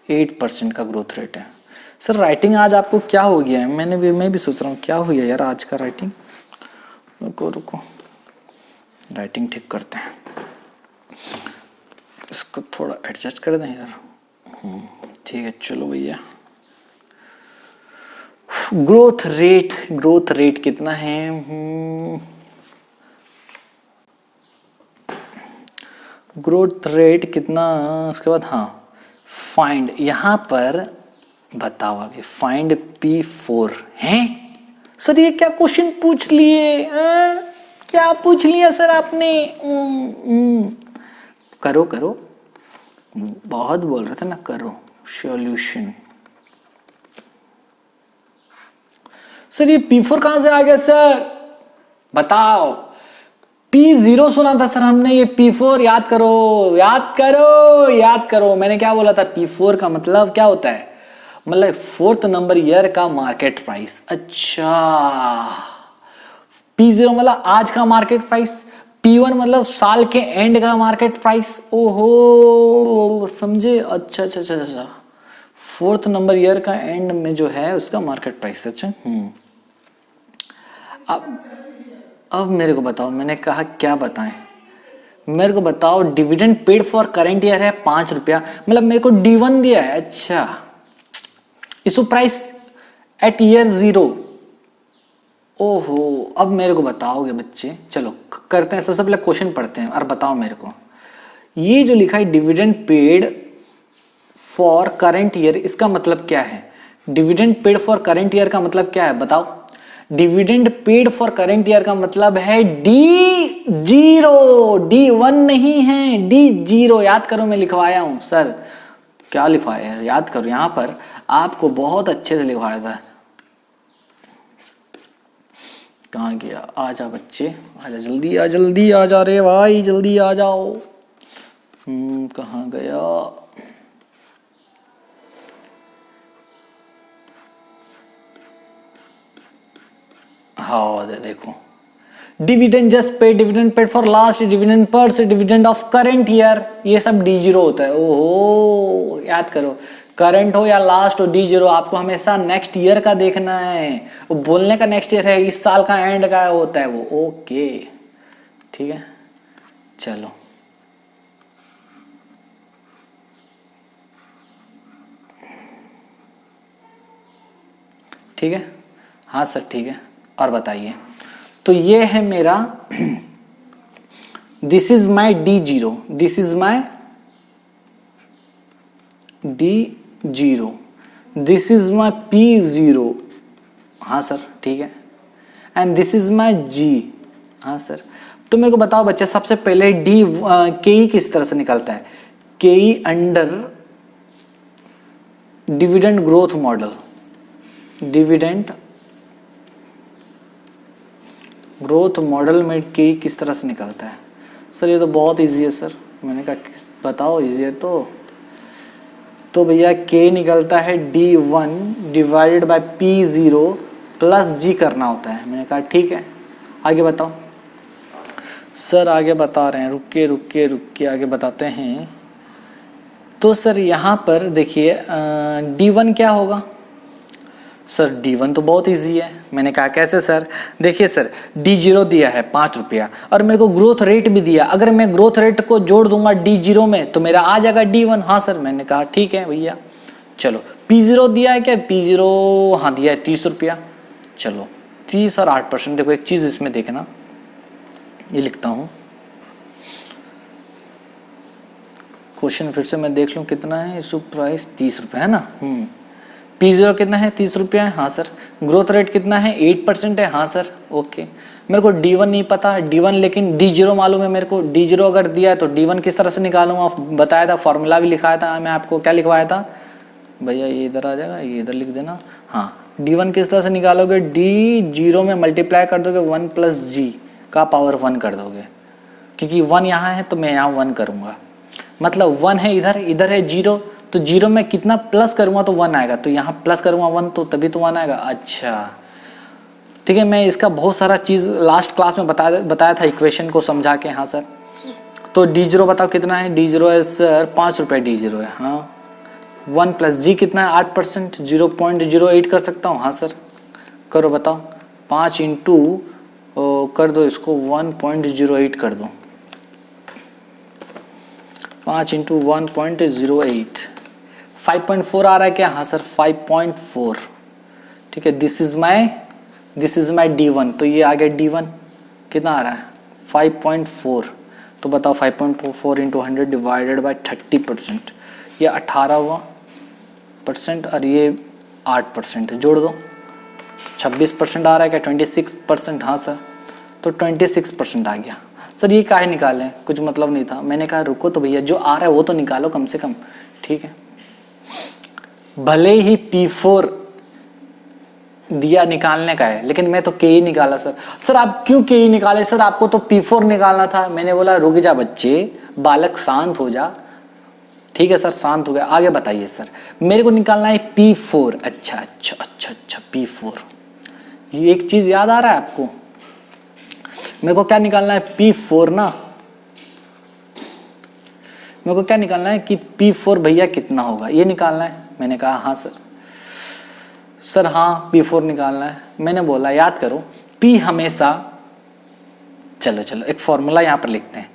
8% का ग्रोथ रेट है। सर राइटिंग आज आपको क्या हो गया है? मैं भी सोच रहा हूँ क्या हो गया यार आज का राइटिंग। रुको रुको, राइटिंग ठीक करते हैं, इसको थोड़ा एडजस्ट कर दें यार। ठीक है, चलो भैया। ग्रोथ रेट कितना है? ग्रोथ रेट कितना, उसके बाद हाँ फाइंड, यहां पर बताओ अभी, फाइंड P4 है। सर ये क्या क्वेश्चन पूछ लिए? क्या पूछ लिया सर आपने? करो करो, बहुत बोल रहे थे ना, करो सॉल्यूशन। सर ये P4 कहां से आ गया सर, बताओ। P0 सुना था सर हमने, ये P4 याद करो, याद करो, याद करो। मैंने क्या बोला था, P4 का मतलब क्या होता है, मतलब फोर्थ नंबर ईयर का मार्केट प्राइस। अच्छा, P0 मतलब आज का मार्केट प्राइस, P1 मतलब साल के एंड का मार्केट प्राइस। ओहो, समझे। अच्छा अच्छा अच्छा अच्छा, फोर्थ नंबर ईयर का एंड में जो है उसका मार्केट प्राइस। अच्छा अब मेरे को बताओ, मैंने कहा क्या बताएं, मेरे को बताओ। Dividend paid for current year है 5 रुपया, मतलब मेरे को D1 दिया है। अच्छा, इसको प्राइस एट ईयर 0। ओहो, अब मेरे को बताओगे बच्चे, चलो करते हैं, सबसे पहले क्वेश्चन पढ़ते हैं और बताओ मेरे को। ये जो लिखा है dividend paid for current year, इसका मतलब क्या है। Dividend paid for current year का मतलब क्या है, बताओ। Dividend paid for current year का मतलब है D0, D1 नहीं है, D0। याद करो, मैं लिखवाया हूं सर, क्या लिखवाया है याद करो, यहां पर आपको बहुत अच्छे से लिखवाया था। कहाँ गया, आजा बच्चे, आजा जल्दी, आ जल्दी आ जा रे भाई, जल्दी आ जाओ। कहाँ गया, हाँ देखो, डिविडेंड जस्ट पे, dividend paid for last, dividend per से, डिविडेंड ऑफ करंट ईयर, ये सब D0 होता है। ओहो, याद करो, करंट हो या लास्ट हो, D0 आपको हमेशा नेक्स्ट ईयर का देखना है। वो बोलने का नेक्स्ट ईयर है, इस साल का एंड का होता है वो। ओके ठीक है, चलो ठीक है, हाँ सर ठीक है। और बताइए, तो ये है मेरा this is my D0, this is my D0, this is my P0, हाँ सर ठीक है, and this is my G, हाँ सर। तो मेरे को बताओ बच्चे, सबसे पहले KE किस तरह से निकलता है। KE under dividend growth model, dividend growth model में KE किस तरह से निकलता है। सर ये तो बहुत इजी है सर, मैंने कहा बताओ इजी है तो भैया K निकलता है D1 divided by P0 plus G करना होता है। मैंने कहा ठीक है, आगे बताओ। सर आगे बता रहे हैं, रुकिए आगे बताते हैं। तो सर यहाँ पर देखिए D1 क्या होगा। सर D1 तो बहुत इजी है। मैंने कहा कैसे सर, देखिए सर D0 दिया है 5 रुपया और मेरे को ग्रोथ रेट भी दिया, अगर मैं ग्रोथ रेट को जोड़ दूंगा D0 में तो मेरा आ जाएगा D1। हाँ सर, मैंने कहा ठीक है भैया। चलो P0 दिया है क्या, P0 हाँ दिया है 30 रुपया। चलो 30 और 8%। देखो एक चीज इसमें देखना, ये लिखता हूं क्वेश्चन, फिर से मैं देख लूं कितना है। इसका प्राइस 30 रुपया है ना। P0 कितना है, 30 रुपया है। हाँ सर। ग्रोथ रेट कितना है, 8% है। हाँ सर ओके। मेरे को D1 नहीं पता, D1 लेकिन D0 मालूम है मेरे को। D0 अगर दिया है तो D1 किस तरह से निकालूंगा, बताया था, फॉर्मूला भी लिखाया था मैं आपको। क्या लिखवाया था भैया, ये इधर आ जाएगा, ये इधर लिख देना। हाँ, D1 किस तरह से निकालोगे, D0 में मल्टीप्लाई कर दोगे 1 प्लस G का पावर 1 कर दोगे, क्योंकि 1 यहाँ है तो मैं यहाँ 1 करूंगा, मतलब 1 है इधर, इधर है 0, तो 0 में कितना प्लस करूंगा तो 1 आएगा, तो यहाँ प्लस करूंगा 1 तो तभी तो 1 आएगा। अच्छा ठीक है, मैं इसका बहुत सारा चीज लास्ट क्लास में बताया था इक्वेशन को समझा के। हाँ सर। तो D0 बताओ कितना है, D0 है सर 5 रुपये D0 है। हाँ 1 प्लस G कितना है, 8%, 0.08 कर सकता हूँ। हाँ सर करो, बताओ। 5 इंटू कर दो इसको 1.08 कर दो, 5 इंटू 1.08, 5.4 आ रहा है क्या। हाँ सर 5.4 ठीक है। दिस इज माई D1, तो ये आ गया D1 कितना आ रहा है 5.4। तो बताओ 5.4 इंटू 100 डिवाइडेड बाई 30%, ये 18% और ये 8% जोड़ दो, 26% आ रहा है क्या, 26%। हाँ सर, तो 26% आ गया। सर ये काहे निकालें, कुछ मतलब नहीं था। मैंने कहा रुको तो भैया, जो आ रहा है वो तो निकालो कम से कम, ठीक है। भले ही P4 दिया निकालने का है, लेकिन मैं तो के ही निकाला सर। सर आप क्यों के ही निकाले सर, आपको तो P4 निकालना था। मैंने बोला रुक जा बच्चे, बालक शांत हो जा। ठीक है सर, शांत हो गया। आगे बताइए सर, मेरे को निकालना है P4। अच्छा अच्छा अच्छा अच्छा P4। ये एक चीज याद आ रहा है आपको, मेरे को क्या निकालना है P4 ना, मेरे को क्या निकालना है कि P4 भैया कितना होगा, ये निकालना है। मैंने कहा हाँ सर। सर हाँ P4 निकालना है। मैंने बोला याद करो, P हमेशा, चलो चलो एक फॉर्मूला यहां पर लिखते हैं,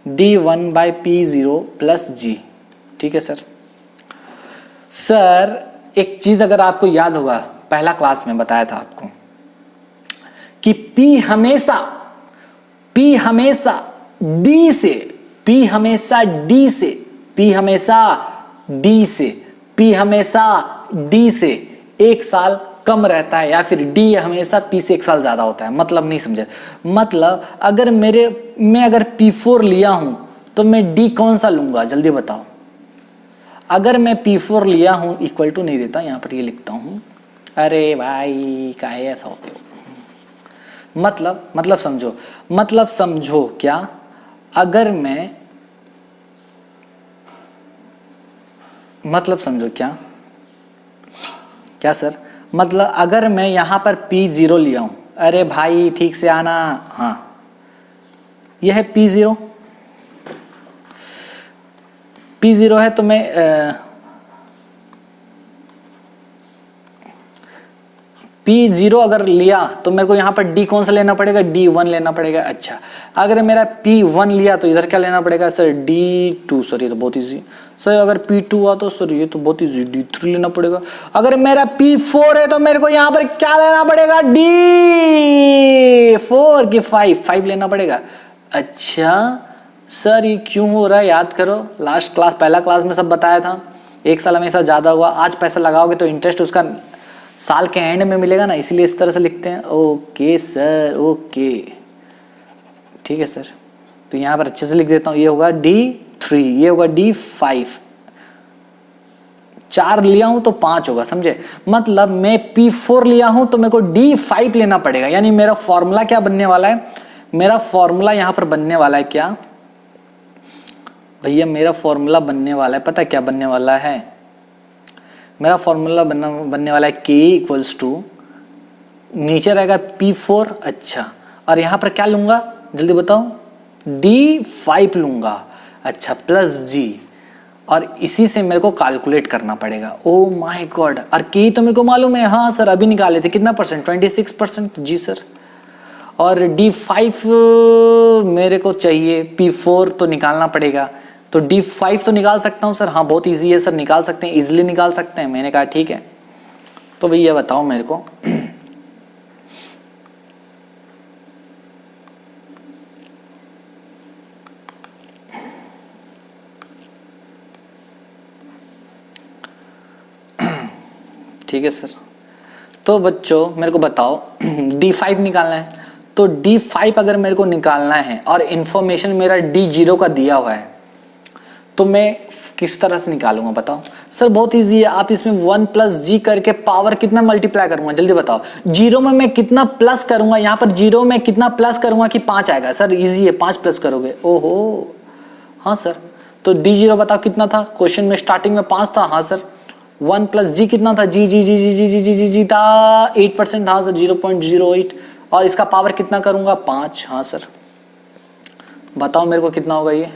D1/P0 प्लस G। ठीक है सर। सर एक चीज अगर आपको याद होगा, पहला क्लास में बताया था आपको कि P हमेशा D से, P हमेशा D से, P हमेशा D से, P हमेशा D से एक साल कम रहता है, या फिर D हमेशा P से एक साल ज्यादा होता है। मतलब नहीं समझे, मतलब अगर मैं अगर P4 लिया हूं तो मैं D कौन सा लूंगा, जल्दी बताओ। अगर मैं P4 लिया हूं, इक्वल टू नहीं देता, यहां पर ये लिखता हूं। अरे भाई काहे ऐसा होते हो, मतलब समझो क्या, अगर मैं, मतलब समझो क्या सर, मतलब अगर मैं यहां पर P0 लिया हूं, अरे भाई ठीक से आना, हाँ यह है P0 है, तो मैं P0 अगर लिया तो मेरे को यहां पर D कौन सा लेना पड़ेगा, D1 लेना पड़ेगा। अच्छा, अगर मेरा P1 लिया तो इधर क्या लेना पड़ेगा सर, D2। सर ये तो बहुत इजी। सर अगर P2 हुआ तो सर ये तो बहुत इजी, D3 लेना पड़ेगा। अगर मेरा P4 है तो मेरे को यहां पर क्या लेना पड़ेगा, D4 की 5 लेना पड़ेगा। अच्छा सर ये क्यों हो रहा है, याद करो, लास्ट क्लास, पहला क्लास में सब बताया था, एक साल हमेशा ज्यादा हुआ। आज पैसा लगाओगे तो इंटरेस्ट उसका साल के एंड में मिलेगा ना, इसलिए इस तरह से लिखते हैं। ओके सर, ओके ठीक है सर। तो यहां पर अच्छे से लिख देता हूं, ये होगा D3, ये होगा D5। 4 लिया हूं तो 5 होगा, समझे। मतलब मैं P4 लिया हूं तो मेरे को D5 लेना पड़ेगा। यानी मेरा फॉर्मूला क्या बनने वाला है, मेरा फॉर्मूला यहां पर बनने वाला है क्या भैया, मेरा फॉर्मूला बनने वाला है, पता है क्या बनने वाला है, मेरा फॉर्मूला बनने वाला है K इक्वल्स टू, नीचे रहेगा P4। अच्छा, और यहां पर क्या लूंगा जल्दी बताओ, D5 लूंगा। अच्छा, प्लस G, और इसी से मेरे को कैलकुलेट करना पड़ेगा। ओ माय गॉड, और K तो मेरे को मालूम है, हाँ सर अभी निकाले थे, कितना परसेंट, 26%। जी सर। और D5 मेरे को चाहिए, P4 तो निकालना पड़ेगा, तो D5 तो निकाल सकता हूं सर, हाँ बहुत इजी है सर, निकाल सकते हैं, इजीली निकाल सकते हैं। मैंने कहा ठीक है, तो भैया बताओ मेरे को ठीक है सर। तो बच्चों मेरे को बताओ D5 निकालना है, तो D5 अगर मेरे को निकालना है और इंफॉर्मेशन मेरा D0 का दिया हुआ है, तो मैं किस तरह से निकालूंगा बताओ सर। बहुत इजी है, आप इसमें 1 प्लस G करके पावर कितना मल्टीप्लाई करूंगा, जल्दी बताओ। जीरो में मैं कितना प्लस करूंगा, यहां पर जीरो में कितना प्लस करूंगा कि 5 आएगा सर, इजी है, 5 प्लस करोगे। ओहो हाँ सर, तो D0 बताओ कितना था, क्वेश्चन में स्टार्टिंग में 5 था, हाँ सर। 1 प्लस G कितना था, जी था 8%, हाँ सर 0.08, और इसका पावर कितना करूंगा 5, हाँ सर। बताओ मेरे को कितना होगा ये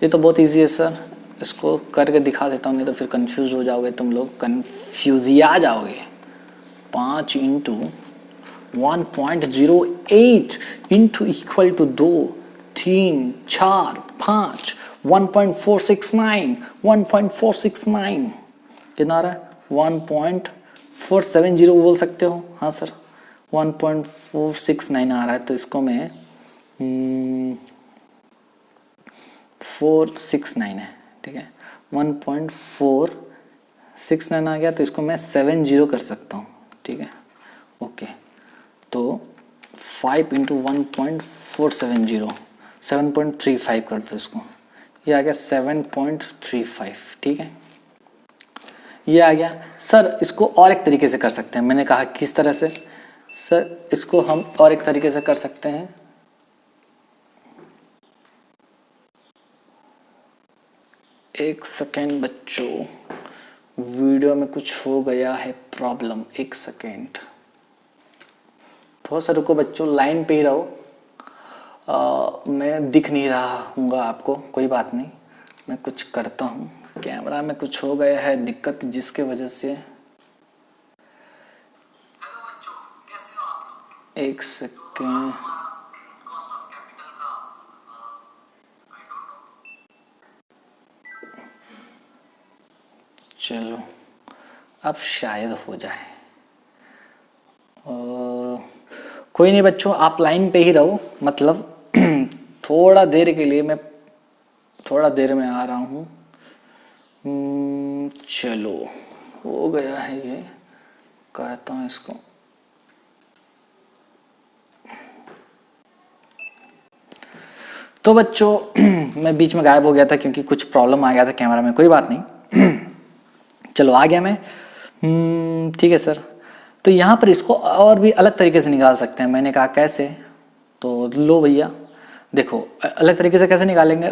तो बहुत इजी है सर, इसको करके दिखा देता हूँ, नहीं तो फिर कंफ्यूज हो जाओगे तुम लोग, कंफ्यूजिया जाओगे। 5 इंटू 1.08 इंटू इक्वल टू 2 3 4 5 1.469 कितना आ रहा है, 1.470 बोल सकते हो, हाँ सर 1.469 आ रहा है, तो इसको मैं 469 है, ठीक है 1.469 आ गया, तो इसको मैं 70 कर सकता हूँ, ठीक है ओके। तो 5 इंटू 1.469 7.470, 7.35 कर दो इसको, ये आ गया 7.35, ठीक है, ये आ गया। सर इसको और एक तरीके से कर सकते हैं, मैंने कहा किस तरह से, सर इसको हम और एक तरीके से कर सकते हैं। एक सेकेंड बच्चों, वीडियो में कुछ हो गया है प्रॉब्लम, एक सेकेंड, थोड़ा सा रुको बच्चों, लाइन पे ही रहो। मैं दिख नहीं रहा हूँगा आपको, कोई बात नहीं, मैं कुछ करता हूँ, कैमरा में कुछ हो गया है दिक्कत जिसके वजह से। एक सेकेंड, चलो अब शायद हो जाए। कोई नहीं बच्चों, आप लाइन पे ही रहो, मतलब थोड़ा देर के लिए मैं थोड़ा देर में आ रहा हूँ। चलो हो गया है, ये करता हूँ इसको। तो बच्चों मैं बीच में गायब हो गया था क्योंकि कुछ प्रॉब्लम आ गया था कैमरा में, कोई बात नहीं। चलो आ गया मैं। ठीक है सर, तो यहाँ पर इसको और भी अलग तरीके से निकाल सकते हैं। मैंने कहा कैसे, तो लो भैया देखो अलग तरीके से कैसे निकालेंगे,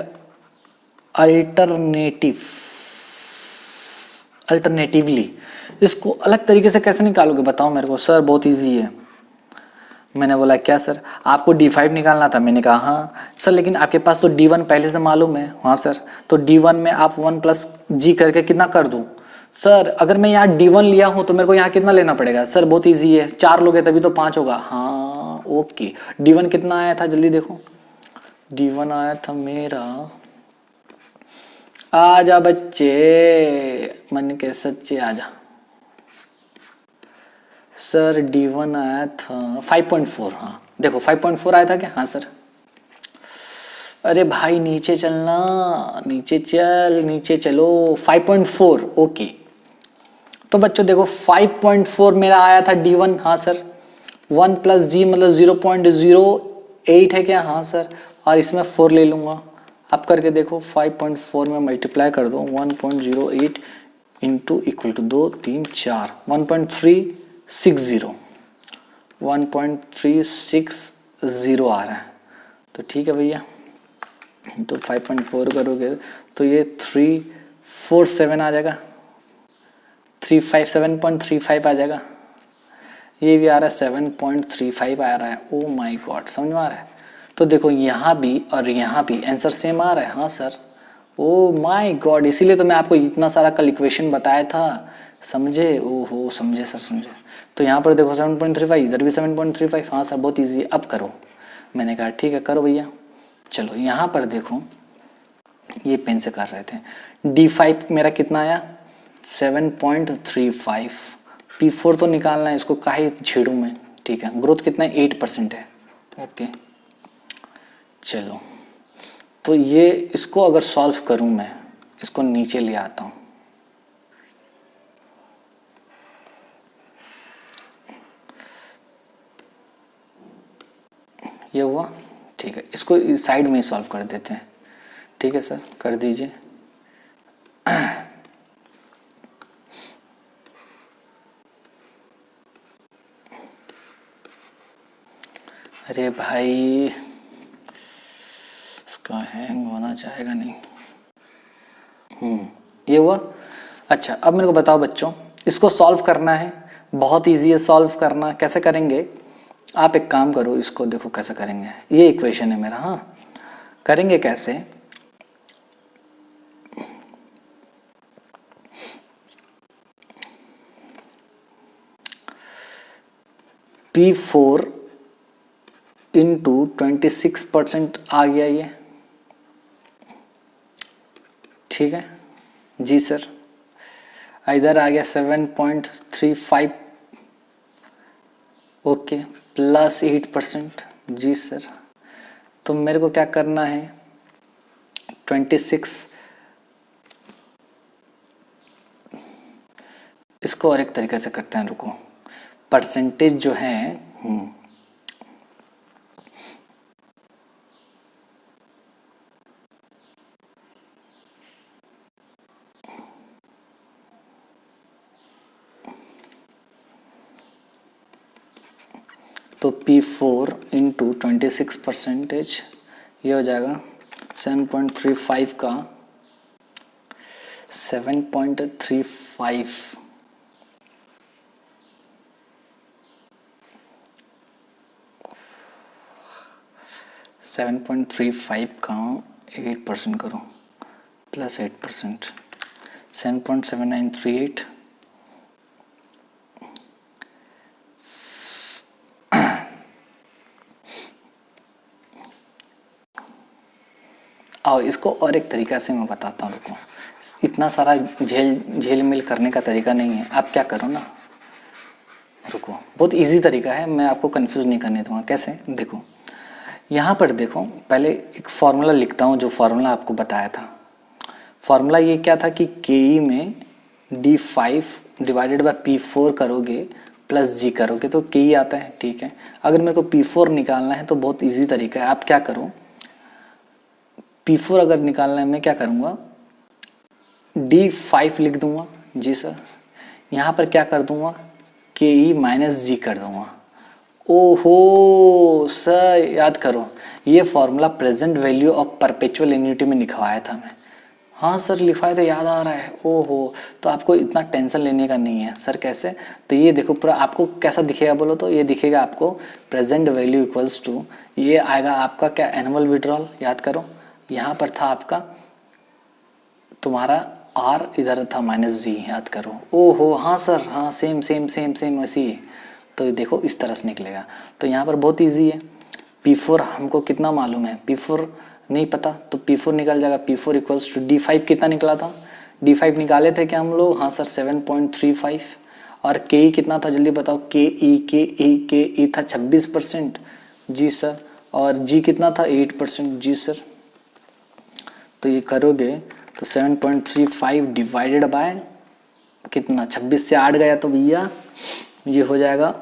अल्टरनेटिवली इसको अलग तरीके से कैसे निकालोगे बताओ मेरे को। सर बहुत इजी है। मैंने बोला क्या सर, आपको D5 निकालना था। मैंने कहा हाँ सर, लेकिन आपके पास तो D1 पहले से मालूम है। हाँ सर, तो D1 में आप 1 प्लस जी करके कितना कर दूं। सर अगर मैं यहाँ D1 लिया हूं तो मेरे को यहाँ कितना लेना पड़ेगा। सर बहुत इजी है, 4 लोगे तभी तो 5 होगा। हाँ ओके, D1 कितना आया था जल्दी देखो, D1 आया था मेरा, आजा बच्चे मन के सच्चे आजा। सर D1 आया था 5.4, हाँ देखो 5.4 आया था क्या। हाँ सर, अरे भाई नीचे चलना, नीचे चल, नीचे चलो, 5.4 ओके। तो बच्चों देखो 5.4 मेरा आया था D1। हाँ सर, 1 प्लस जी मतलब 0.08 है क्या। हाँ सर, और इसमें 4 ले लूंगा। आप करके देखो 5.4 में मल्टीप्लाई कर दो 1.08 इंटू इक्वल टू 2 3 4 1.360 1.360 आ रहा है। तो ठीक है भैया, तो 5.4 करोगे तो ये 347 आ जाएगा, 357.35 आ जाएगा। ये भी आ रहा है 7.35 आ रहा है। ओ माय गॉड, समझ में आ रहा है। तो देखो यहाँ भी और यहाँ भी आंसर सेम आ रहा है। हाँ सर, ओ माय गॉड, इसीलिए तो मैं आपको इतना सारा कल इक्वेशन बताया था, समझे। ओहो समझे सर, समझे। तो यहाँ पर देखो 7.35, इधर भी 7.35। हाँ सर बहुत ईजी है, अब करो। मैंने कहा ठीक है करो भैया। चलो यहाँ पर देखो, ये पेन से कर रहे थे। D5 मेरा कितना आया 7.35, P4 तो निकालना है, इसको काहे छेड़ू मैं। ठीक है, ग्रोथ कितना है 8% है। ओके चलो, तो ये इसको अगर सॉल्व करूं मैं, इसको नीचे ले आता हूं। ये हुआ, ठीक है, इसको साइड में ही सॉल्व कर देते हैं। ठीक है सर, कर दीजिए। अरे भाई इसका हैंग होना चाहेगा नहीं। ये हुआ। अच्छा अब मेरे को बताओ बच्चों, इसको सॉल्व करना है, बहुत इजी है सॉल्व करना। कैसे करेंगे, आप एक काम करो, इसको देखो कैसे करेंगे। ये इक्वेशन है मेरा। हाँ करेंगे कैसे, P4 इंटू 26% आ गया ये। ठीक है जी सर, इधर आ गया 7.35 ओके, प्लस 8% जी सर। तो मेरे को क्या करना है 26, इसको और एक तरीके से करते हैं, रुको। परसेंटेज जो है तो P4 इंटू 26%, ये हो जाएगा 7.35 का 7.35 7.35 का 8% करो प्लस 8%, 7.7938 और इसको और एक तरीका से मैं बताता हूँ। रुको, इतना सारा झेल मिल करने का तरीका नहीं है। आप क्या करो ना, रुको, बहुत इजी तरीका है, मैं आपको कंफ्यूज नहीं करने दूंगा। कैसे, देखो यहाँ पर देखो, पहले एक फॉर्मूला लिखता हूँ जो फॉर्मूला आपको बताया था। फॉर्मूला ये क्या था कि के में D5 डिवाइडेड बाय P4 करोगे प्लस G करोगे तो के आता है। ठीक है, अगर मेरे को P4 निकालना है तो बहुत इजी तरीका है। आप क्या करो, P4 अगर निकालना है, मैं क्या करूँगा, D5 लिख दूंगा। जी सर, यहाँ पर क्या कर दूंगा, के ई माइनस जी कर दूंगा। ओहो सर, याद करो, ये formula present value of perpetual annuity में लिखवाया था मैं। हाँ सर लिखवाया तो याद आ रहा है। ओहो, तो आपको इतना टेंशन लेने का नहीं है। सर कैसे, तो ये देखो पूरा आपको कैसा दिखेगा बोलो तो, ये दिखेगा आपको प्रेजेंट वैल्यू इक्वल्स टू, ये आएगा आपका क्या, एनुअल विड्रॉल। याद करो, यहाँ पर था आपका तुम्हारा आर, इधर था माइनस जी, याद करो। ओहो हाँ सर, हाँ सेम सेम सेम सेम वैसी ही। तो देखो इस तरह से निकलेगा। तो यहाँ पर बहुत इजी है। P4 हमको कितना मालूम है, P4 नहीं पता तो P4 निकल जाएगा। P4 इक्वल्स टू D5 कितना निकला था, D5 निकाले थे क्या हम लोग, हाँ सर 7.35। और के कितना था जल्दी बताओ, के ई था 26%। जी सर, और जी कितना था 8%। जी सर, तो ये करोगे तो 7.35 डिवाइडेड बाय कितना, 26 से 8 गया तो भैया ये हो जाएगा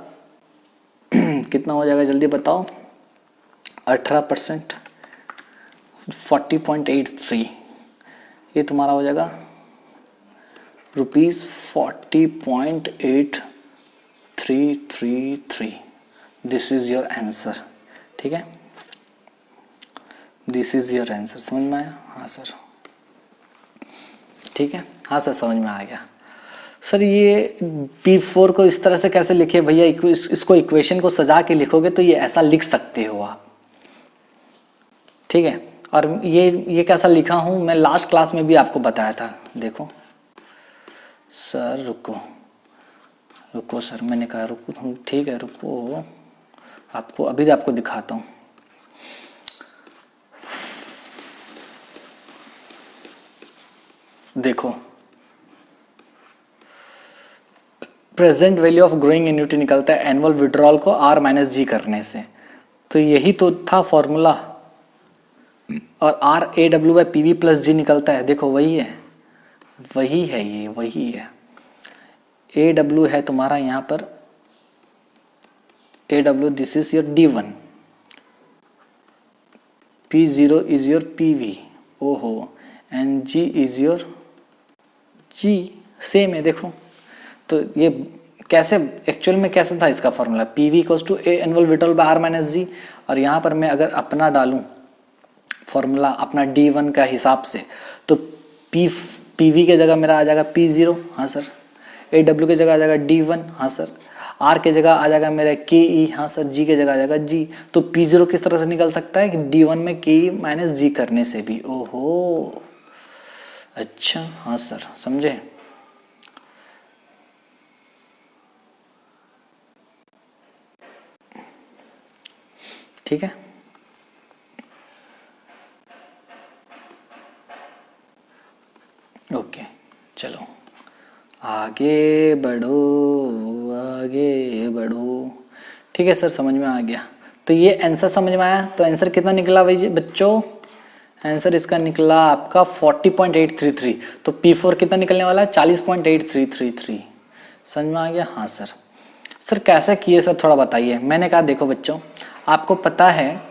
कितना हो जाएगा जल्दी बताओ, 18%, 40.83, ये तुम्हारा हो जाएगा ₹40.8333। This is your answer. ठीक है, दिस इज योर आंसर। समझ में आया? हाँ सर, ठीक है, हाँ सर समझ में आ गया। सर ये P4 को इस तरह से कैसे लिखे भैया, इसको इक्वेशन को सजा के लिखोगे तो ये ऐसा लिख सकते हो आप। ठीक है, और ये कैसा लिखा हूं मैं लास्ट क्लास में भी आपको बताया था। देखो सर, रुको सर, मैंने कहा रुको तुम, ठीक है रुको, आपको अभी आपको दिखाता हूँ। देखो present value of growing annuity निकलता है एनुअल विड्रॉल को R माइनस जी करने से। तो यही तो था फॉर्मूला, और RAW/PV प्लस जी निकलता है। देखो वही है, वही है, ये वही है। AW है तुम्हारा यहाँ पर, AW this is your D1, P0 is your PV, ओहो, and G is your G। Same है देखो। तो ये कैसे एक्चुअल में कैसे था इसका formula, PV equals to A annual withdrawal by R minus G. और यहाँ पर मैं अगर अपना डालूं फॉर्मूला अपना D1 का हिसाब से, तो PV के जगह मेरा आ जाएगा P0, हाँ सर। AW के जगह आ जाएगा D1, हाँ सर। R के जगह आ जाएगा मेरा KE, हाँ सर। G के जगह आ जाएगा G। तो P0 किस तरह से निकल सकता है कि D1 में KE माइनस G करने से भी। ओहो अच्छा, हाँ सर समझे। ठीक है, ओके चलो आगे बढ़ो, आगे बढ़ो। ठीक है सर, समझ में आ गया। तो ये आंसर समझ में आया। तो आंसर कितना निकला भाई बच्चों, आंसर इसका निकला आपका 40.833। तो P4 कितना निकलने वाला है, 40.8333। समझ में आ गया? हाँ सर। सर कैसे किए सर, थोड़ा बताइए। मैंने कहा देखो बच्चों, आपको पता है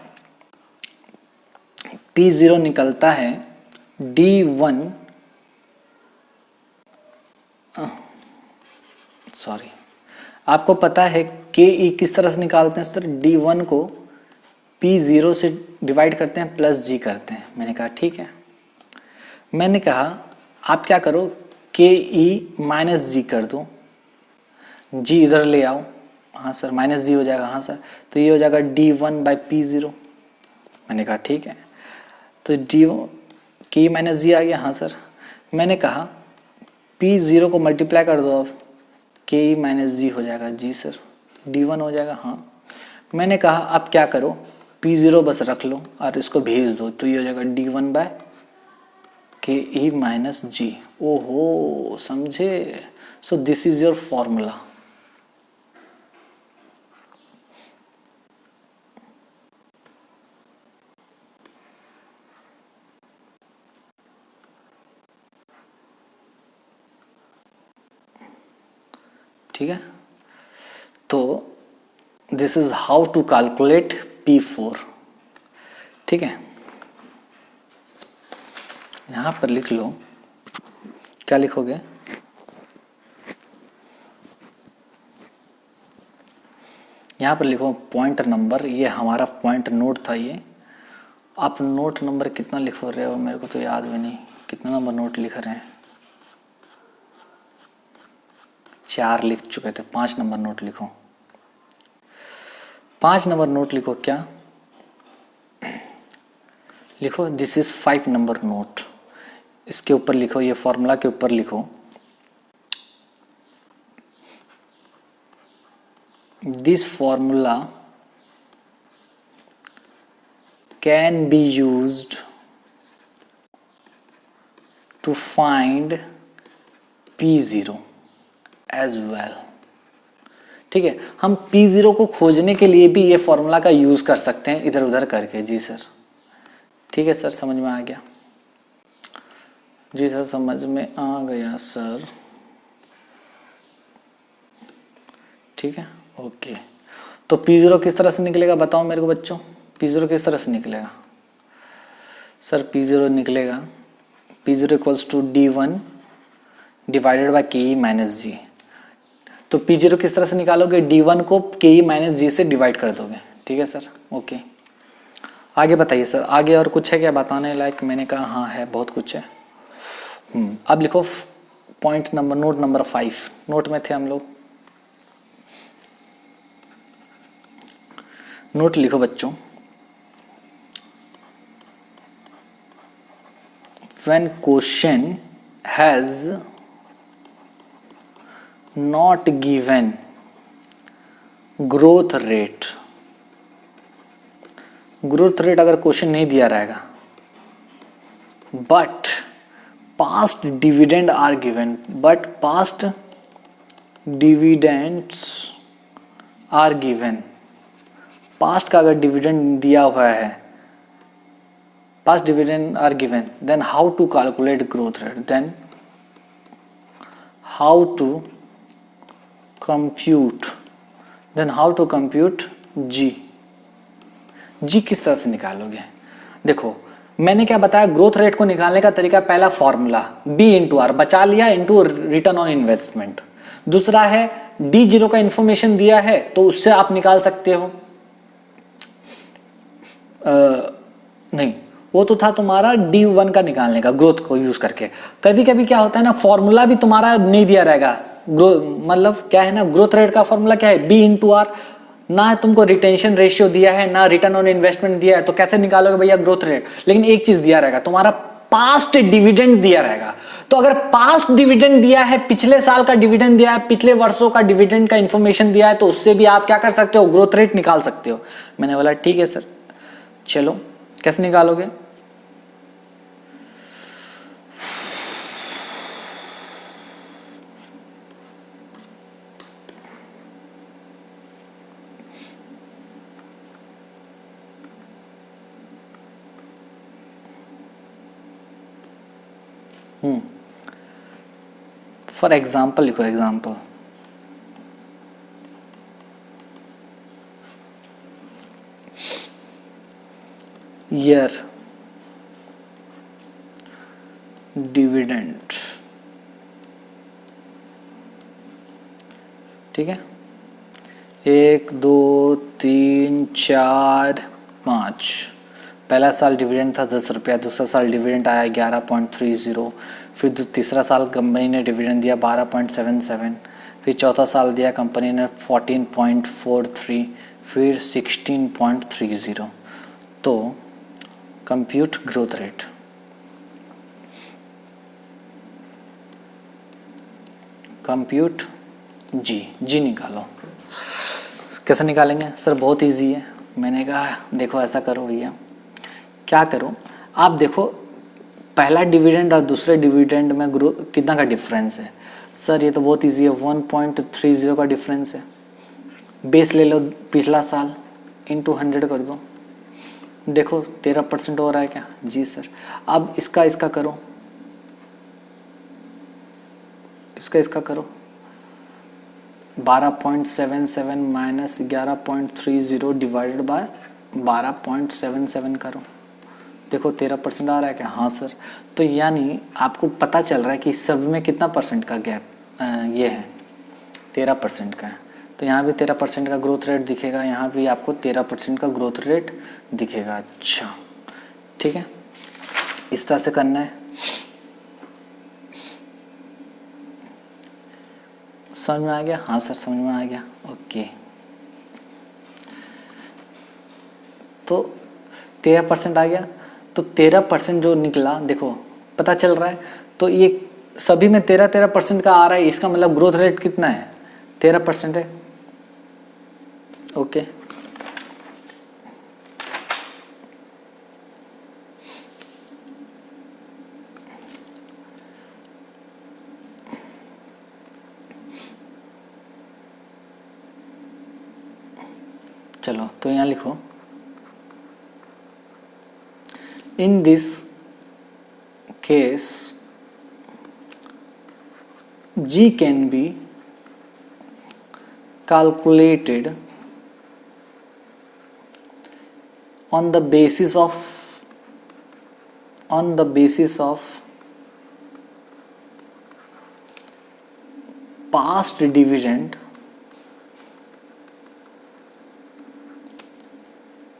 P0 निकलता है D1, सॉरी, आपको पता है के ई किस तरह से निकालते हैं सर, D1 को P0 से डिवाइड करते हैं प्लस G करते हैं। मैंने कहा ठीक है। मैंने कहा आप क्या करो, के ई माइनस जी कर दो, जी इधर ले आओ। हाँ सर, माइनस जी हो जाएगा। हाँ सर, तो ये हो जाएगा D1/P0। मैंने कहा ठीक है। तो डी के माइनस जी आ गया। हाँ सर। मैंने कहा P0 को मल्टीप्लाई कर दो, अब के ई माइनस जी हो जाएगा। जी सर, D1 हो जाएगा। हाँ। मैंने कहा अब क्या करो, P0 बस रख लो और इसको भेज दो, तो ये हो जाएगा D1/ke-g। ओहो, समझे। So this is your formula. ठीक है, तो this is how to calculate P4। ठीक है, यहां पर लिख लो, क्या लिखोगे, यहां पर लिखो पॉइंट नंबर। ये हमारा पॉइंट नोट था। ये आप नोट नंबर कितना लिख रहे हो, मेरे को तो याद भी नहीं कितना नंबर नोट लिख रहे हैं। 4 लिख चुके थे, 5 नंबर नोट लिखो। 5 नंबर नोट लिखो। क्या लिखो, दिस इज 5 नंबर नोट। इसके ऊपर लिखो, ये फॉर्मूला के ऊपर लिखो, this formula can be used to find P0 as well. ठीक है, हम P0 को खोजने के लिए भी ये फॉर्मूला का यूज कर सकते हैं, इधर उधर करके। जी सर, ठीक है सर, समझ में आ गया। जी सर, समझ में आ गया सर। ठीक है, ओके। तो P0 किस तरह से निकलेगा, बताओ मेरे को बच्चों। P0 किस तरह से निकलेगा सर? P0 निकलेगा P0 equals to D1 divided by K minus G. तो P0 किस तरह से निकालोगे, D1 को के माइनस जी से डिवाइड कर दोगे। ठीक है सर, ओके। आगे बताइए सर, आगे और कुछ है क्या बताने लायक? मैंने कहा हाँ है, बहुत कुछ है। अब लिखो point number, note number 5। Note में थे हम लोग। नोट लिखो बच्चों, when question has not given growth rate, growth rate अगर क्वेश्चन नहीं दिया रहेगा, but past dividend are given, but past dividends are given, past का अगर डिविडेंड दिया हुआ है, past dividend are given, then how to calculate growth rate, then how to compute, then how to compute G. G किस तरह से निकालोगे? देखो, मैंने क्या बताया, ग्रोथ रेट को निकालने का तरीका, पहला फॉर्मूला B इंटू आर, बचा लिया, इंटू रिटर्न ऑन इन्वेस्टमेंट। दूसरा है D0 का इंफॉर्मेशन दिया है तो उससे आप निकाल सकते हो। नहीं, वो तो था तुम्हारा D1 का निकालने का, ग्रोथ को यूज करके। कभी कभी क्या होता है ना, फॉर्मूला भी तुम्हारा नहीं दिया रहेगा। मतलब क्या है ना, ग्रोथ रेट का फॉर्मूला क्या है, B इंटू आर। ना तुमको रिटेंशन रेशियो दिया है, ना रिटर्न ऑन इन्वेस्टमेंट दिया है, तो कैसे निकालोगे भैया ग्रोथ रेट? लेकिन एक चीज दिया रहेगा तुम्हारा, पास्ट डिविडेंड दिया रहेगा। तो अगर पास्ट डिविडेंड दिया है, पिछले साल का डिविडेंड दिया है, पिछले वर्षों का डिविडेंड का इंफॉर्मेशन दिया है, तो उससे भी आप क्या कर सकते हो, ग्रोथ रेट निकाल सकते हो। मैंने बोला ठीक है सर, चलो कैसे निकालोगे? फॉर एग्जाम्पल लिखो, एग्जाम्पल, ईयर डिविडेंड। ठीक है, 1 2 3 4 5। पहला साल डिविडेंड था 10 रुपया, दूसरा साल डिविडेंड आया 11.30, फिर तीसरा साल कंपनी ने डिविडेंड दिया 12.77, फिर चौथा साल दिया कंपनी ने 14.43, फिर 16.30। तो कंप्यूट ग्रोथ रेट, कंप्यूट जी निकालो। कैसे निकालेंगे सर? बहुत इजी है। मैंने कहा देखो ऐसा करो भैया, क्या करो आप देखो पहला डिविडेंड और दूसरे डिविडेंड में ग्रोथ कितना का डिफरेंस है। सर ये तो बहुत इजी है, 1.30 का डिफरेंस है। बेस ले लो पिछला साल, इंटू 100 कर दो, देखो 13% हो रहा है क्या? जी सर। अब इसका करो, इसका करो, 12.77 माइनस 11.30 डिवाइडेड बाय 12.77 करो, देखो 13% आ रहा है क्या? हाँ सर। तो यानी आपको पता चल रहा है कि सब में कितना परसेंट का गैप ये है, 13% का है। तो यहाँ भी 13% का ग्रोथ रेट दिखेगा, यहाँ भी आपको 13% का ग्रोथ रेट दिखेगा। अच्छा ठीक है, इस तरह से करना है। समझ में आ गया? हाँ सर समझ में आ गया। ओके, तो 13% आ गया, तो 13% जो निकला देखो पता चल रहा है। तो ये सभी में 13% का आ रहा है, इसका मतलब ग्रोथ रेट कितना है? 13% है। ओके, चलो तो यहाँ लिखो, in this case G can be calculated on the basis of past dividend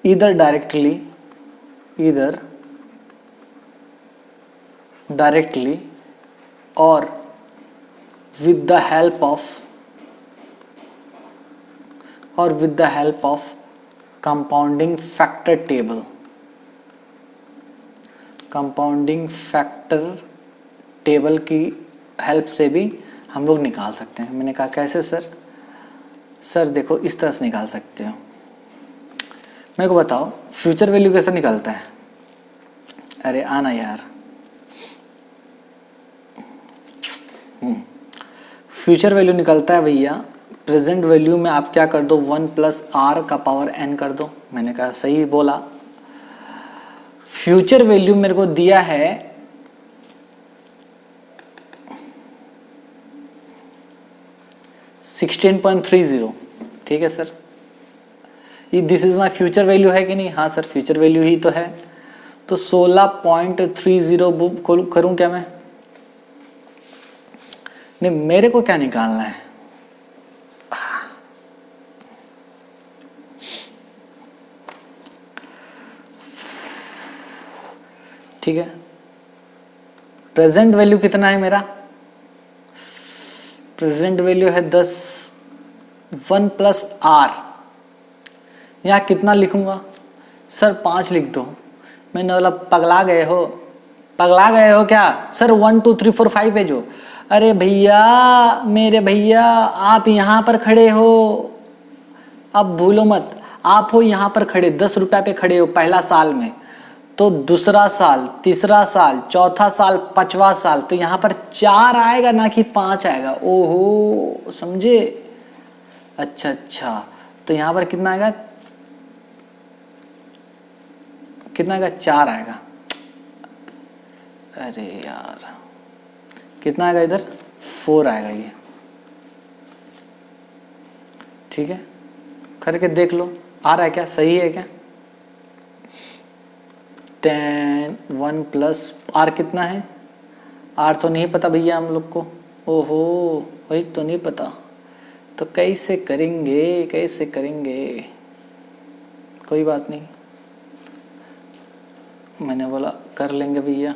either directly or with the help of compounding factor table। Compounding factor table की हेल्प से भी हम लोग निकाल सकते हैं। मैंने कहा कैसे सर? सर देखो इस तरह से निकाल सकते हो। मेरे को बताओ फ्यूचर वैल्यू कैसे निकालता है? अरे आना यार, फ्यूचर वैल्यू निकलता है भैया, प्रेजेंट वैल्यू में आप क्या कर दो, 1 + r का पावर n कर दो। मैंने कहा सही बोला। फ्यूचर वैल्यू मेरे को दिया है 16.30। ठीक है सर, ये this is my future value है कि नहीं? हाँ सर फ्यूचर वैल्यू ही तो है। तो 16.30 करूं क्या मैं? नहीं, मेरे को क्या निकालना है? ठीक है, प्रेजेंट वैल्यू कितना है मेरा? प्रेजेंट वैल्यू है 10, 1 + r। यहां कितना लिखूंगा सर? 5 लिख दो। मैंने बोला पगला गए हो क्या सर? 1 2 3 4 5 है जो। अरे भैया मेरे भैया, आप यहां पर खड़े हो, अब भूलो मत, आप हो यहां पर खड़े, 10 रुपया पे खड़े हो पहला साल में, तो दूसरा साल, तीसरा साल, चौथा साल, पांचवा साल, तो यहां पर 4 आएगा ना कि 5 आएगा। ओहो समझे? अच्छा, तो यहां पर कितना आएगा? 4 आएगा। अरे यार कितना आएगा इधर? 4 आएगा ये। ठीक है, करके देख लो आ रहा है क्या? सही है क्या? 10 1 + r कितना है? r तो नहीं पता भैया हम लोग को। ओहो वही तो नहीं पता। तो कैसे करेंगे, कैसे करेंगे? कोई बात नहीं, मैंने बोला कर लेंगे भैया।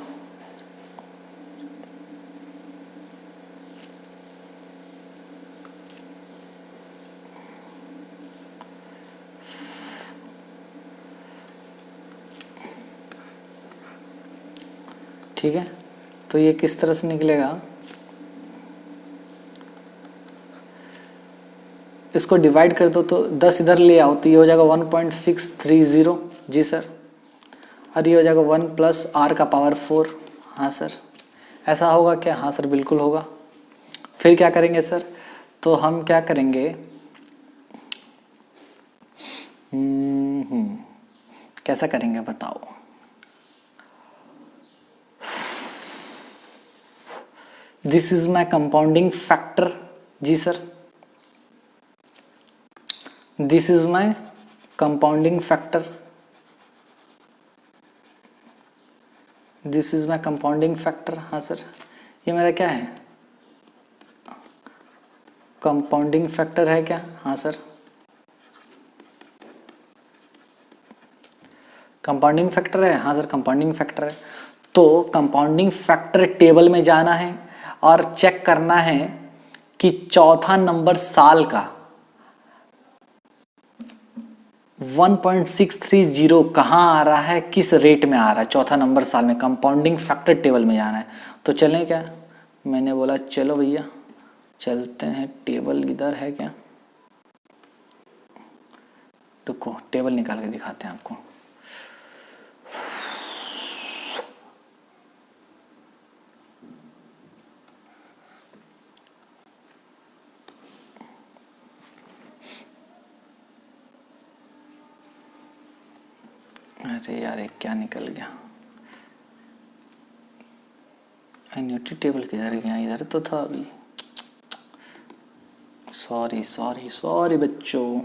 ठीक है, तो ये किस तरह से निकलेगा, इसको डिवाइड कर दो तो 10 इधर ले आओ तो ये हो जाएगा 1.630। जी सर। और ये हो जाएगा 1 प्लस आर का पावर 4। हाँ सर। ऐसा होगा क्या? हाँ सर बिल्कुल होगा। फिर क्या करेंगे सर? तो हम क्या करेंगे, कैसा करेंगे बताओ? This is my compounding factor. जी sir, this is my compounding factor, this is my compounding factor. हाँ सर, ये मेरा क्या है? कंपाउंडिंग फैक्टर है क्या? हाँ सर, कंपाउंडिंग फैक्टर है। हाँ सर, कंपाउंडिंग फैक्टर है। तो कंपाउंडिंग फैक्टर टेबल में जाना है और चेक करना है कि चौथा नंबर साल का 1.630 कहाँ आ रहा है, किस रेट में आ रहा है चौथा नंबर साल में। कंपाउंडिंग फैक्टर टेबल में जाना है। तो चलें क्या? मैंने बोला चलो भैया चलते हैं। टेबल इधर है क्या? रुको, टेबल निकाल के दिखाते हैं आपको। अरे यार एक क्या निकल गया, एन्युटी टेबल किधर गया? इधर तो था अभी। सॉरी सॉरी सॉरी बच्चों,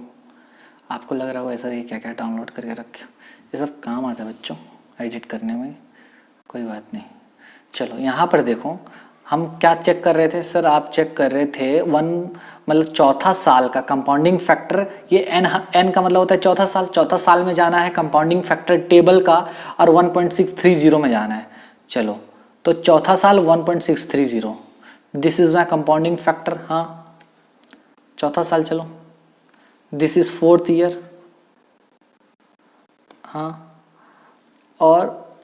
आपको लग रहा होगा सर ये क्या क्या डाउनलोड करके रखे। ये सब काम आता है बच्चों एडिट करने में, कोई बात नहीं। चलो यहाँ पर देखो, हम क्या चेक कर रहे थे सर? आप चेक कर रहे थे मतलब चौथा साल का कंपाउंडिंग फैक्टर। ये एन का मतलब होता है चौथा साल। चौथा साल में जाना है कंपाउंडिंग फैक्टर टेबल का और 1.630 में जाना है। चलो तो चौथा साल 1.630, this is my compounding factor. हाँ चौथा साल। चलो दिस इज 4th ईयर। हाँ, और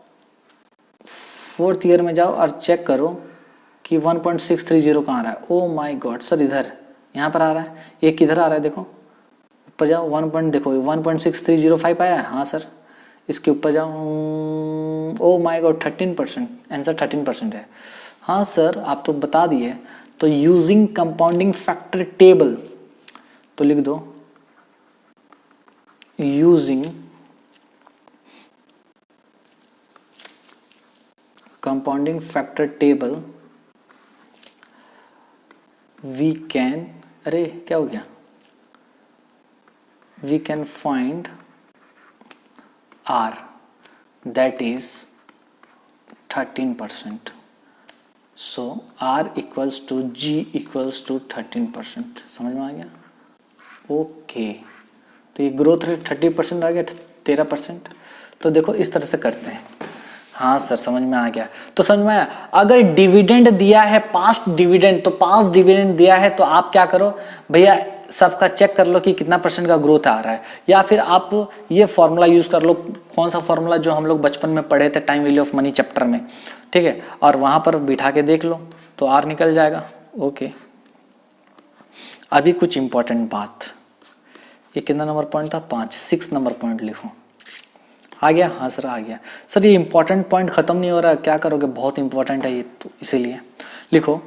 4th ईयर में जाओ और चेक करो कि 1.630 कहाँ आ रहा है। ओ माय गॉड सर, इधर यहाँ पर आ रहा है। ये किधर आ रहा है देखो, ऊपर जाओ। 1.6305 आया है। हाँ सर, इसके ऊपर जाओ। ओ माय गॉड 13%, आंसर 13% है। हाँ सर आप तो बता दिए। तो यूजिंग कंपाउंडिंग फैक्टर टेबल, तो लिख दो using compounding factor table we can, अरे क्या हो गया, we can find R, that is 13%. So R equals to G equals to 13%. समझ में आ गया? ओके, तो ये ग्रोथ रेट 30% आ गया, 13%। तो देखो इस तरह से करते हैं। हाँ सर समझ में आ गया। तो समझ में आया, अगर डिविडेंड दिया है पास्ट डिविडेंड, तो पास्ट डिविडेंड दिया है तो आप क्या करो भैया, सबका चेक कर लो कि कितना % का ग्रोथ आ रहा है। या फिर आप ये फॉर्मूला यूज कर लो, कौन सा फॉर्मूला जो हम लोग बचपन में पढ़े थे time value of money chapter में, ठीक है, और वहां पर बिठा के देख लो तो आर निकल जाएगा। ओके, अभी कुछ इंपॉर्टेंट बात, ये कितना नंबर पॉइंट था? 5, 6 नंबर पॉइंट लिखो। आ गया? हाँ सर आ गया। सर ये इंपॉर्टेंट पॉइंट खत्म नहीं हो रहा, क्या करोगे? बहुत इंपॉर्टेंट है ये, तो इसीलिए लिखो,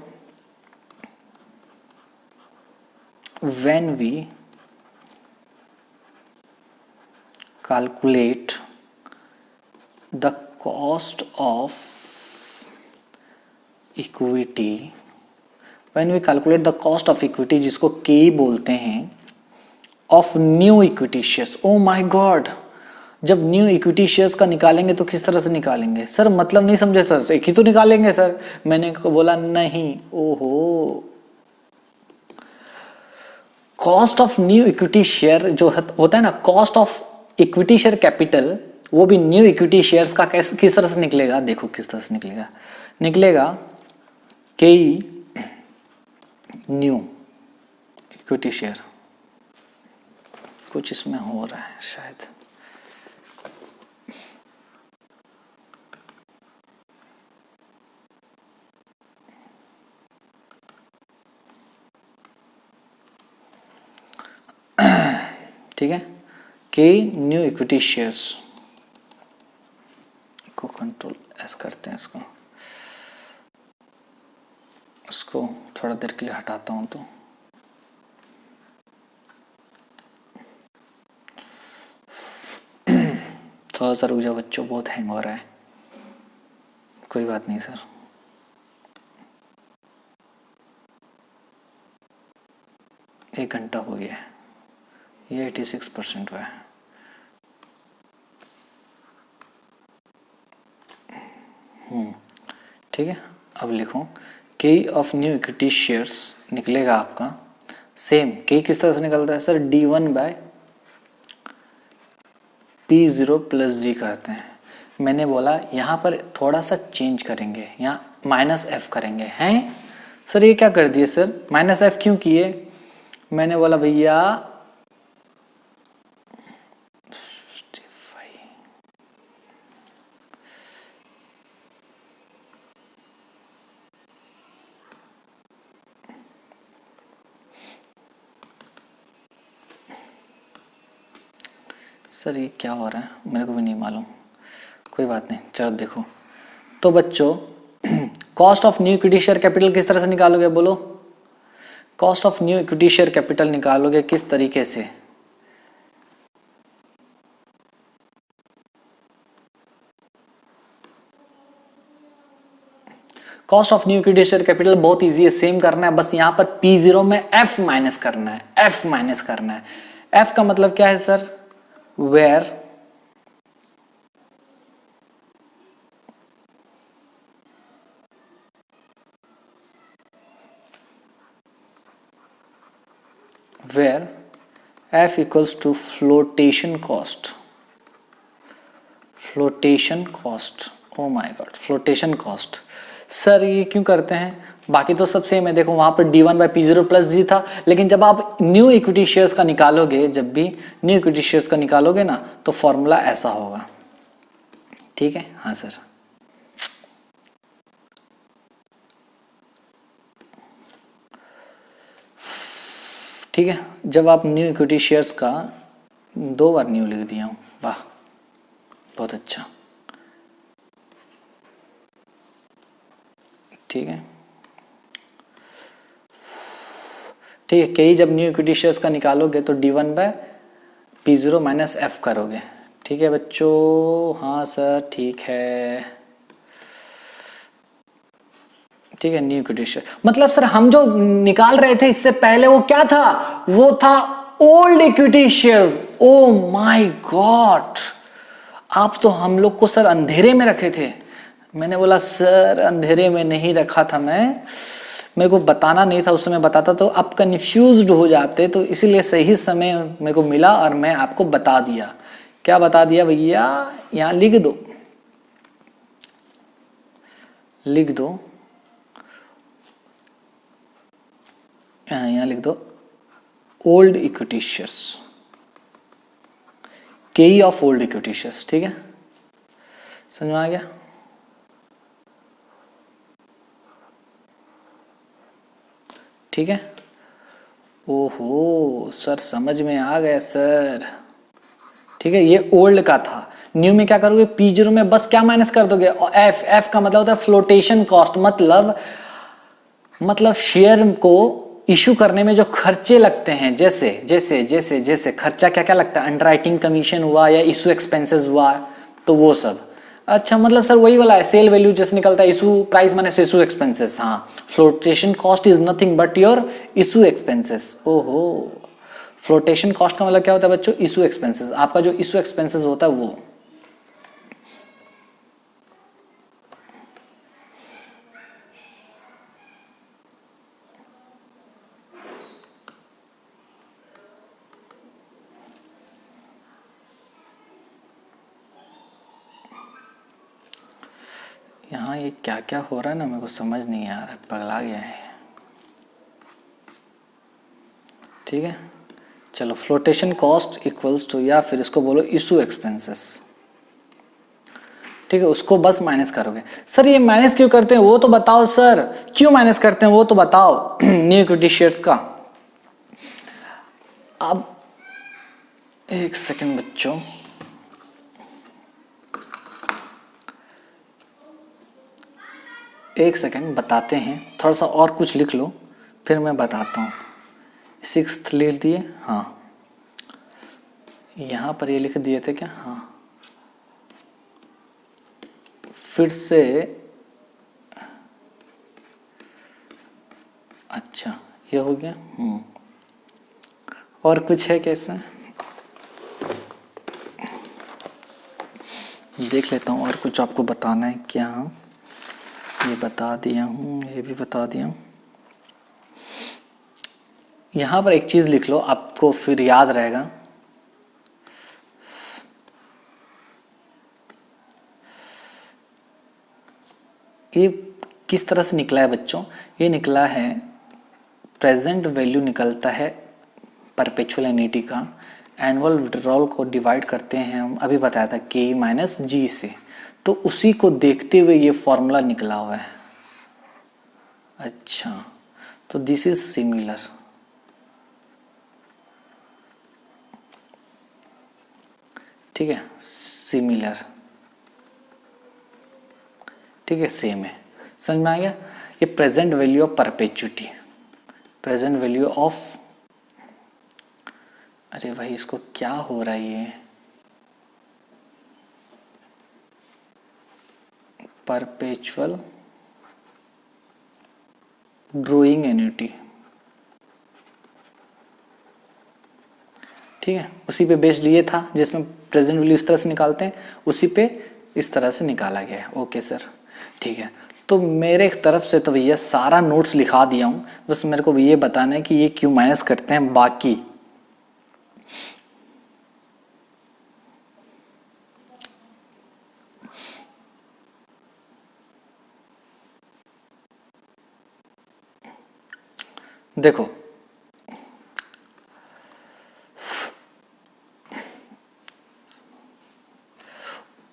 when we calculate the cost of equity, when we calculate the cost of equity जिसको के बोलते हैं, of new equity shares। oh my god, जब न्यू इक्विटी शेयर्स का निकालेंगे तो किस तरह से निकालेंगे सर? मतलब नहीं समझे सर, एक ही तो निकालेंगे सर। मैंने बोला नहीं, ओहो cost of new equity share जो होता है ना, cost of equity share capital, वो भी न्यू इक्विटी शेयर्स का किस तरह से निकलेगा, देखो किस तरह से निकलेगा, निकलेगा के न्यू इक्विटी शेयर, कुछ इसमें हो रहा है शायद, ठीक है, के न्यू इक्विटी शेयर्स को कंट्रोल एस करते हैं, इसको थोड़ा देर के लिए हटाता हूं, तो थोड़ा सा रुक जाओ बच्चों, बहुत हैंग हो रहा है, कोई बात नहीं सर। एक घंटा हो गया है, ये 86% हुआ है। ठीक है, अब लिखो के ऑफ न्यू इक्विटी शेयर्स निकलेगा आपका सेम, के किस तरह से निकलता है sir, D1 bye P0 plus जी करते हैं। मैंने बोला यहाँ पर थोड़ा सा चेंज करेंगे, यहाँ -f करेंगे, हैं सर ये क्या कर दिए सर, -f क्यों किए, मैंने बोला भैया सर ये क्या हो रहा है, मेरे को भी नहीं मालूम, कोई बात नहीं, चलो देखो। तो बच्चों cost of new equity share capital किस तरह से निकालोगे, बोलो, cost of new equity share capital निकालोगे किस तरीके से, cost of new equity share capital बहुत इजी है, सेम करना है, बस यहां पर P0 में F माइनस करना है, F माइनस करना है। F का मतलब क्या है सर, वेयर where F equals to flotation cost, flotation cost, oh my god, flotation cost। Sir ये क्यों करते हैं, बाकी तो सब सेम है, देखो वहां पर D1 बाई P0 प्लस जी था, लेकिन जब आप न्यू इक्विटी शेयर्स का निकालोगे, जब भी न्यू इक्विटी शेयर्स का निकालोगे ना, तो फॉर्मूला ऐसा होगा, ठीक है, हाँ सर। ठीक है, जब आप न्यू इक्विटी शेयर्स का, 2 बार न्यू लिख दिया हूं, वाह बहुत अच्छा, ठीक है, ठीक है, कई जब न्यू इक्विटी शेयर्स का निकालोगे तो D1 bye P0 minus F करोगे, ठीक है बच्चों, हाँ सर ठीक है, ठीक है, न्यू इक्विटी शेयर मतलब सर हम जो निकाल रहे थे इससे पहले वो क्या था, वो था old equity shares. Oh my God, आप तो हम लोग को सर अंधेरे में रखे थे। मैंने बोला सर अंधेरे में नहीं रखा था मैं, मेरे को बताना नहीं था, उस समय बताता तो आप कंफ्यूज्ड हो जाते, तो इसीलिए सही समय मेरे को मिला और मैं आपको बता दिया। क्या बता दिया भैया, यहां लिख दो, लिख दो, यहां लिख दो ओल्ड इक्विटी शेयर्स, के ऑफ ओल्ड इक्विटी शेयर्स, ठीक है, समझ में आ गया। ठीक है, ओहो सर समझ में आ गया सर, ठीक है, ये ओल्ड का था। न्यू में क्या करोगे, P0 में बस क्या माइनस कर दोगे, और एफ का मतलब होता है फ्लोटेशन कॉस्ट, मतलब शेयर को इशू करने में जो खर्चे लगते हैं, जैसे जैसे जैसे जैसे खर्चा क्या क्या लगता है, अंडरराइटिंग कमीशन हुआ या इशू एक्सपेंसेस हुआ, तो वो सब। अच्छा मतलब सर वही वाला है, सेल वैल्यू जैसे निकलता है, issue price minus issue expenses, हाँ, flotation cost is nothing but your issue expenses. ओहो, फ्लोटेशन कॉस्ट का मतलब क्या होता है बच्चों, इशू एक्सपेंसेस, आपका जो इशू एक्सपेंसेस होता है वो। यहाँ ये क्या क्या हो रहा है ना, मेरे को समझ नहीं आ रहा है, पगला गया है। ठीक है, चलो फ्लोटेशन कॉस्ट इक्वल्स टू, या फिर इसको बोलो इशू एक्सपेंसेस। ठीक है, उसको बस माइनस करोगे। सर ये माइनस क्यों करते हैं वो तो बताओ सर, क्यों माइनस करते हैं वो तो बताओ न्यू इक्विटी शेयर्स का। अब एक सेकंड बच्चों, एक सेकंड बताते हैं, थोड़ा सा और कुछ लिख लो फिर मैं बताता हूँ। 6th लिख दिए, हाँ यहाँ पर ये लिख दिए थे क्या, हाँ फिर से, अच्छा ये हो गया। और कुछ है कैसे, देख लेता हूँ और कुछ आपको बताना है क्या। ये बता दिया हूँ, ये भी बता दिया हूँ। यहाँ पर एक चीज लिख लो, आपको फिर याद रहेगा। ये किस तरह से निकला है बच्चों, ये निकला है प्रेजेंट वैल्यू निकलता है परपेचुअल एन्युटी का, एनुअल विड्रॉल को डिवाइड करते हैं हम, अभी बताया था के माइनस जी से, तो उसी को देखते हुए ये फॉर्मूला निकला हुआ है। अच्छा, तो दिस इज सिमिलर। ठीक है, सिमिलर, ठीक है, सेम है, समझ में आ गया। ये present value of perpetuity, present value of, अरे भाई इसको क्या हो रहा है ये, परपेचुअल ग्रोइंग एन्युटी। ठीक है, उसी पे बेस्ड ये था जिसमें प्रेजेंट वैल्यू इस तरह से निकालते हैं, उसी पे इस तरह से निकाला गया है। ओके सर, ठीक है। तो मेरे तरफ से तो भैया सारा नोट्स लिखा दिया हूं, बस मेरे को ये बताना है कि ये क्यों माइनस करते हैं। बाकी देखो,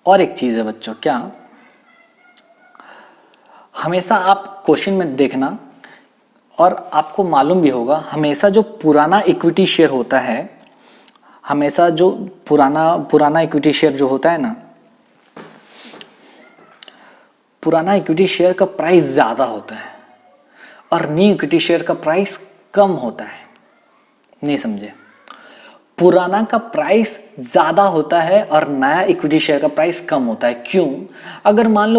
और एक चीज है बच्चों, क्या हमेशा आप क्वेश्चन में देखना, और आपको मालूम भी होगा, हमेशा जो पुराना इक्विटी शेयर होता है, हमेशा जो पुराना इक्विटी शेयर जो होता है ना, पुराना इक्विटी शेयर का प्राइस ज्यादा होता है और न्यू इक्विटी शेयर का प्राइस कम होता है। नहीं समझे, पुराना का प्राइस ज्यादा होता है और नया इक्विटी शेयर का प्राइस कम होता है। क्यों? अगर मान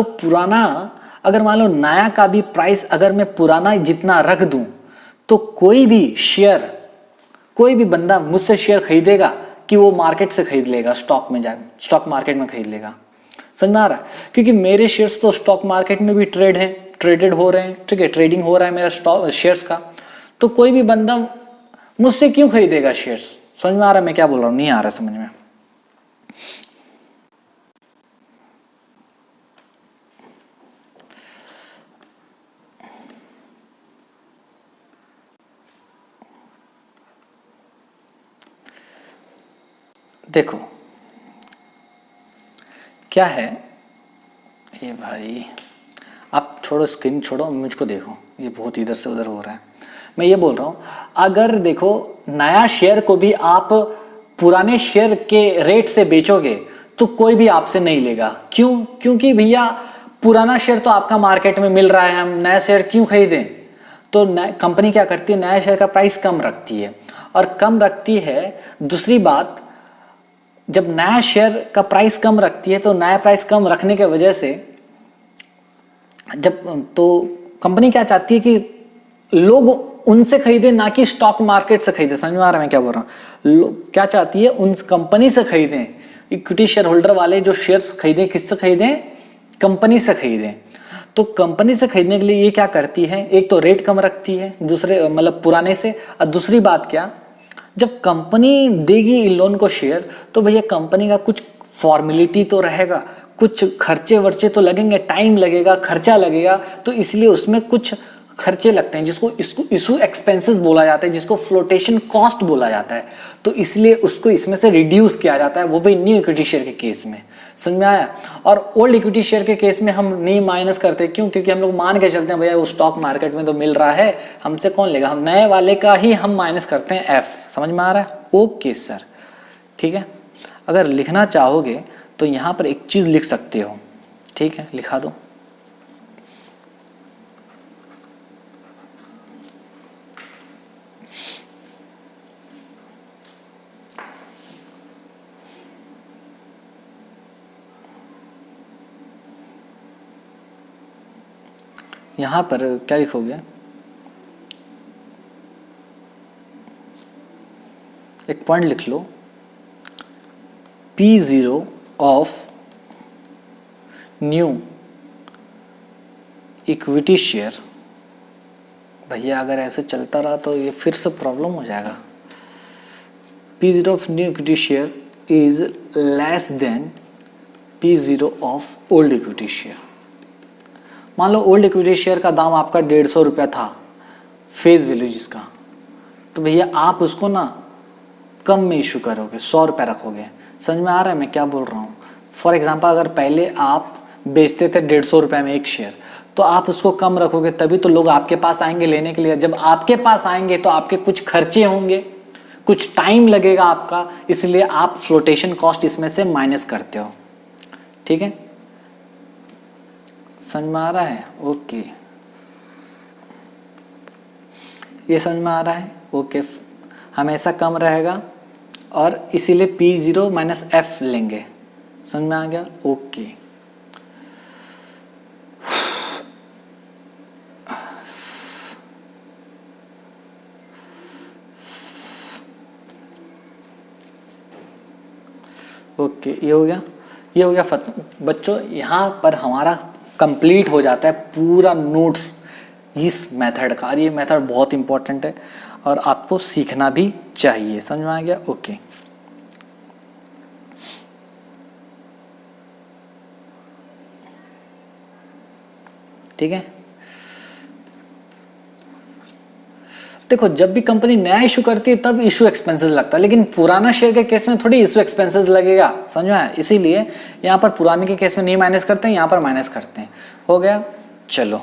लो नया का भी प्राइस अगर मैं पुराना जितना रख दूं, तो कोई भी बंदा मुझसे शेयर खरीदेगा कि वो मार्केट से खरीद लेगा, स्टॉक मार्केट में खरीद लेगा। समझ में आ रहा है? क्योंकि मेरे शेयर्स तो स्टॉक मार्केट में भी ट्रेडेड हो रहे हैं। ठीक है, ट्रेडिंग हो रहा है मेरा स्टॉक शेयर्स का, तो कोई भी बंदा मुझसे क्यों खरीदेगा शेयर्स। समझ में आ रहा है मैं क्या बोल रहा हूं? नहीं आ रहा समझ में? देखो क्या है ये भाई, आप छोड़ो, स्क्रीन छोड़ो, मुझको देखो, ये बहुत इधर से उधर हो रहा है। मैं ये बोल रहा हूं, अगर देखो नया शेयर को भी आप पुराने शेयर के रेट से बेचोगे तो कोई भी आपसे नहीं लेगा। क्यों? क्योंकि भैया पुराना शेयर तो आपका मार्केट में मिल रहा है, हम नया शेयर क्यों खरीदें। तो कंपनी क्या करती है, नया शेयर का प्राइस कम रखती है, और कम रखती है। दूसरी बात, जब नया शेयर का प्राइस कम रखती है तो नया प्राइस कम रखने की वजह से तो कंपनी क्या चाहती है कि लोग उनसे खरीदे, ना कि स्टॉक मार्केट से खरीदे। समझ में आ रहा है मैं क्या बोल रहा हूं? क्या चाहती है, उन कंपनी से खरीदें। इक्विटी शेयर होल्डर वाले जो शेयर्स खरीदें, किससे खरीदें? कंपनी से खरीदें। तो कंपनी से खरीदने के लिए ये क्या करती है, एक तो रेट कम रखती है, दूसरे मतलब पुराने से, और दूसरी बात क्या, जब कंपनी देगी इन लोन को शेयर तो भैया कंपनी का कुछ फॉर्मेलिटी तो रहेगा, कुछ खर्चे वर्चे तो लगेंगे, टाइम लगेगा, खर्चा लगेगा, तो इसलिए उसमें कुछ खर्चे लगते हैं जिसको इसको इशू एक्सपेंसेस बोला जाता है, जिसको फ्लोटेशन कॉस्ट बोला जाता है। तो इसलिए उसको इसमें से रिड्यूस किया जाता है, वो भी न्यू इक्विटी शेयर के केस में। समझ में आया? और ओल्ड इक्विटी शेयर के केस में हम नहीं माइनस करते, क्यों? क्योंकि हम लोग मान के चलते हैं भैया वो स्टॉक मार्केट में तो मिल रहा है, हमसे कौन लेगा, हम नए वाले का ही हम माइनस करते हैं एफ। समझ में आ रहा है? ओके सर, ठीक है। अगर लिखना चाहोगे तो यहां पर एक चीज लिख सकते हो, ठीक है, लिखा दो। यहां पर क्या लिखोगे, एक पॉइंट लिख लो, P0 of new equity share. भैया अगर ऐसे चलता रहा तो ये फिर से प्रॉब्लम हो जाएगा। P0 of new equity share is less than P0 of old equity share. मान लो ओल्ड इक्विटी शेयर का दाम आपका 150 रुपया था, फेस वैल्यू जिसका, तो भैया आप उसको ना कम में इशू करोगे, 100 रुपया रखोगे। समझ में आ रहा है मैं क्या बोल रहा हूँ? फॉर एग्जाम्पल अगर पहले आप बेचते थे 150 रुपये में एक शेयर, तो आप उसको कम रखोगे, तभी तो लोग आपके पास आएंगे लेने के लिए। जब आपके पास आएंगे तो आपके कुछ खर्चे होंगे, कुछ टाइम लगेगा आपका, इसलिए आप फ्लोटेशन कॉस्ट इसमें से माइनस करते हो। ठीक है, समझ में आ रहा है? ओके, ये समझ में आ रहा है? ओके, हमेशा कम रहेगा और इसीलिए P0 माइनस F लेंगे। समझ में आ गया? ओके, ओके, ये हो गया, ये हो गया बच्चों। यहाँ पर हमारा कंप्लीट हो जाता है पूरा नोट्स इस मेथड का, और ये मेथड बहुत इंपॉर्टेंट है और आपको सीखना भी चाहिए। समझ में आ गया? ओके, ठीक है। देखो, जब भी कंपनी नया इशू करती है तब इशू एक्सपेंसेस लगता है, लेकिन पुराना शेयर के केस में थोड़ी इशू एक्सपेंसेस लगेगा। समझ में आया? इसीलिए यहां पर पुराने के केस में नहीं माइनस करते हैं, यहां पर माइनस करते हैं। हो गया? चलो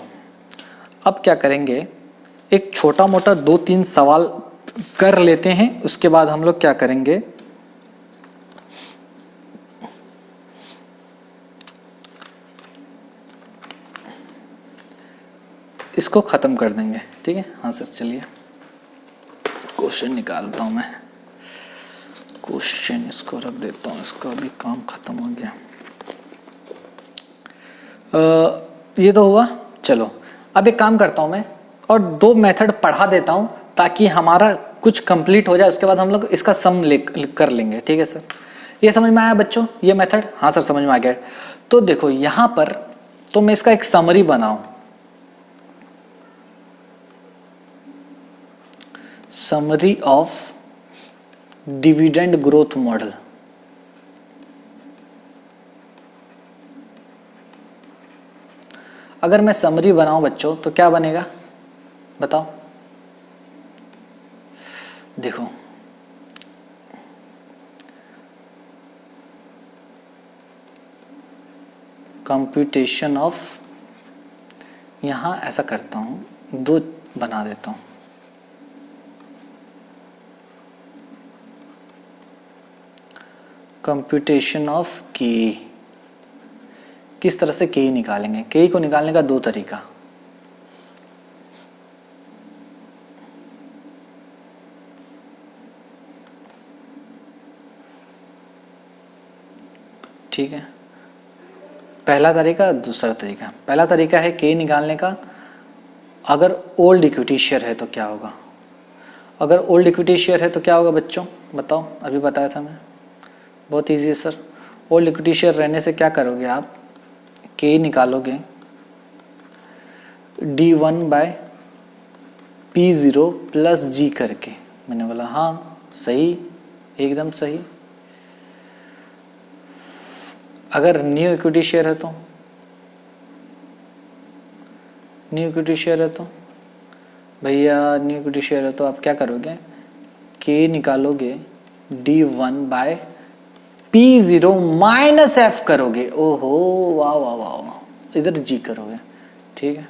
अब क्या करेंगे, एक छोटा मोटा 2-3 सवाल कर लेते हैं, उसके बाद हम लोग क्या करेंगे, इसको खत्म कर देंगे। ठीक है? हाँ सर, चलिए क्वेश्चन निकालता हूं मैं। क्वेश्चन इसको रख देता हूं, इसका भी काम खत्म हो गया। ये तो हुआ। चलो अब एक काम करता हूं मैं, और 2 मेथड पढ़ा देता हूं ताकि हमारा कुछ कंप्लीट हो जाए, उसके बाद हम लोग इसका सम कर लेंगे। ठीक है सर? ये समझ में आया बच्चों ये मेथड? हाँ सर, समझ में आ गया। तो देखो यहां पर तो मैं इसका एक समरी बनाऊं, summary of dividend growth model. अगर मैं समरी बनाऊं बच्चों तो क्या बनेगा बताओ? देखो, कंप्यूटेशन ऑफ, यहां ऐसा करता हूं, 2 बना देता हूं। कंप्यूटेशन ऑफ के, किस तरह से के निकालेंगे? के को निकालने का 2 तरीका। ठीक है, पहला तरीका, दूसरा तरीका। पहला तरीका है के निकालने का, अगर ओल्ड इक्विटी शेयर है तो क्या होगा? अगर ओल्ड इक्विटी शेयर है तो क्या होगा बच्चों बताओ? अभी बताया था मैं, बहुत इजी है सर। ओल्ड इक्विटी शेयर रहने से क्या करोगे आप? के निकालोगे D1 बाय P0 प्लस जी करके। मैंने बोला हाँ सही, एकदम सही। अगर न्यू इक्विटी शेयर है तो, न्यू इक्विटी शेयर है तो भैया, न्यू इक्विटी शेयर है तो आप क्या करोगे, के निकालोगे D1/P0 माइनस एफ करोगे। ओहो वाह वाह वाह, इधर जी करोगे। ठीक है,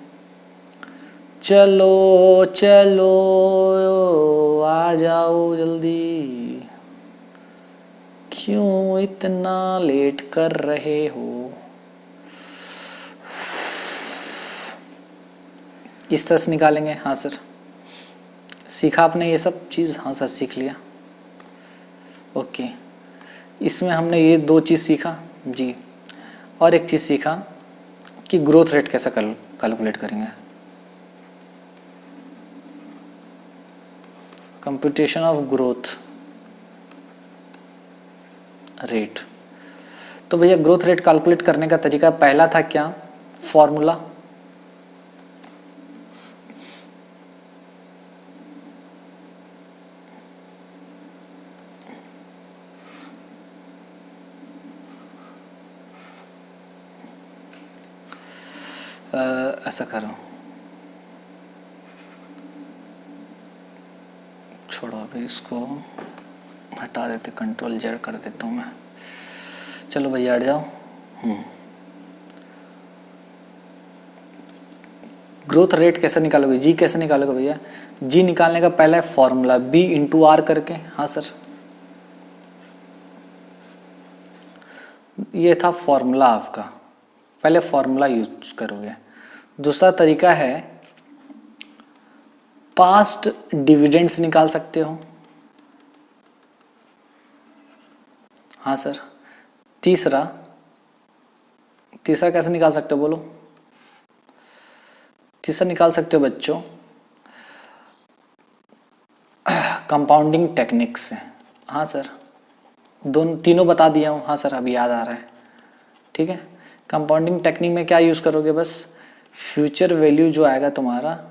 चलो चलो आ जाओ जल्दी, क्यों इतना लेट कर रहे हो। इस तरह से निकालेंगे। हाँ सर, सीखा आपने ये सब चीज़? हाँ सर सीख लिया। ओके, इसमें हमने ये 2 चीज़ सीखा जी, और एक चीज़ सीखा कि ग्रोथ रेट कैसे कैलकुलेट करेंगे, कंप्यूटेशन ऑफ ग्रोथ रेट। तो भैया ग्रोथ रेट कैलकुलेट करने का तरीका पहला था क्या, फॉर्मूला। ऐसा करो, छोड़ो अभी इसको हटा देते, Ctrl+Z कर देता हूँ मैं। चलो भैया हट जाओ। ग्रोथ रेट कैसे निकालोगे, जी कैसे निकालोगे भैया? जी निकालने का पहला है फॉर्मूला B/R करके। हाँ सर, ये था फॉर्मूला आपका, पहले फॉर्मूला यूज करोगे। दूसरा तरीका है पास्ट डिविडेंड्स निकाल सकते हो। हाँ सर, तीसरा कैसे निकाल सकते हो बोलो? तीसरा निकाल सकते हो बच्चों कंपाउंडिंग टेक्निक से। हाँ सर, तीनों बता दिया हूँ। हाँ सर, अभी याद आ रहा है। ठीक है, कंपाउंडिंग टेक्निक में क्या यूज करोगे, बस फ्यूचर वैल्यू जो आएगा तुम्हारा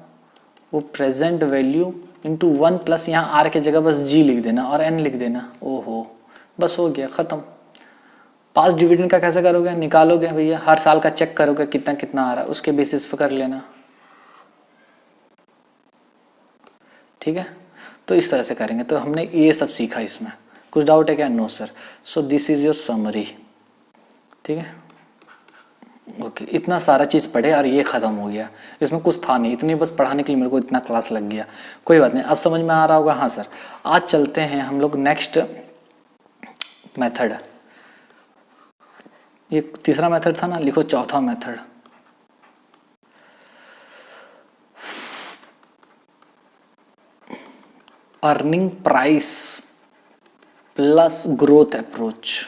वो प्रेजेंट वैल्यू इंटू 1 प्लस यहाँ आर के जगह बस जी लिख देना और एन लिख देना। ओहो, बस हो गया, खत्म। पास डिविडेंड का कैसे करोगे, निकालोगे भैया, हर साल का चेक करोगे कितना कितना आ रहा है, उसके बेसिस पर कर लेना। ठीक है, तो इस तरह से करेंगे। तो हमने ये सब सीखा। इसमें कुछ डाउट है क्या? No sir. So this is your summary. ठीक है, ओके, इतना सारा चीज़ पढ़े और ये ख़त्म हो गया। इसमें कुछ था नहीं, इतनी बस पढ़ाने के लिए मेरे को इतना क्लास लग गया। कोई बात नहीं, अब समझ में आ रहा होगा। हाँ सर, आज चलते हैं हम लोग नेक्स्ट मेथड। ये तीसरा मेथड था ना, लिखो चौथा method. Earning price plus growth approach.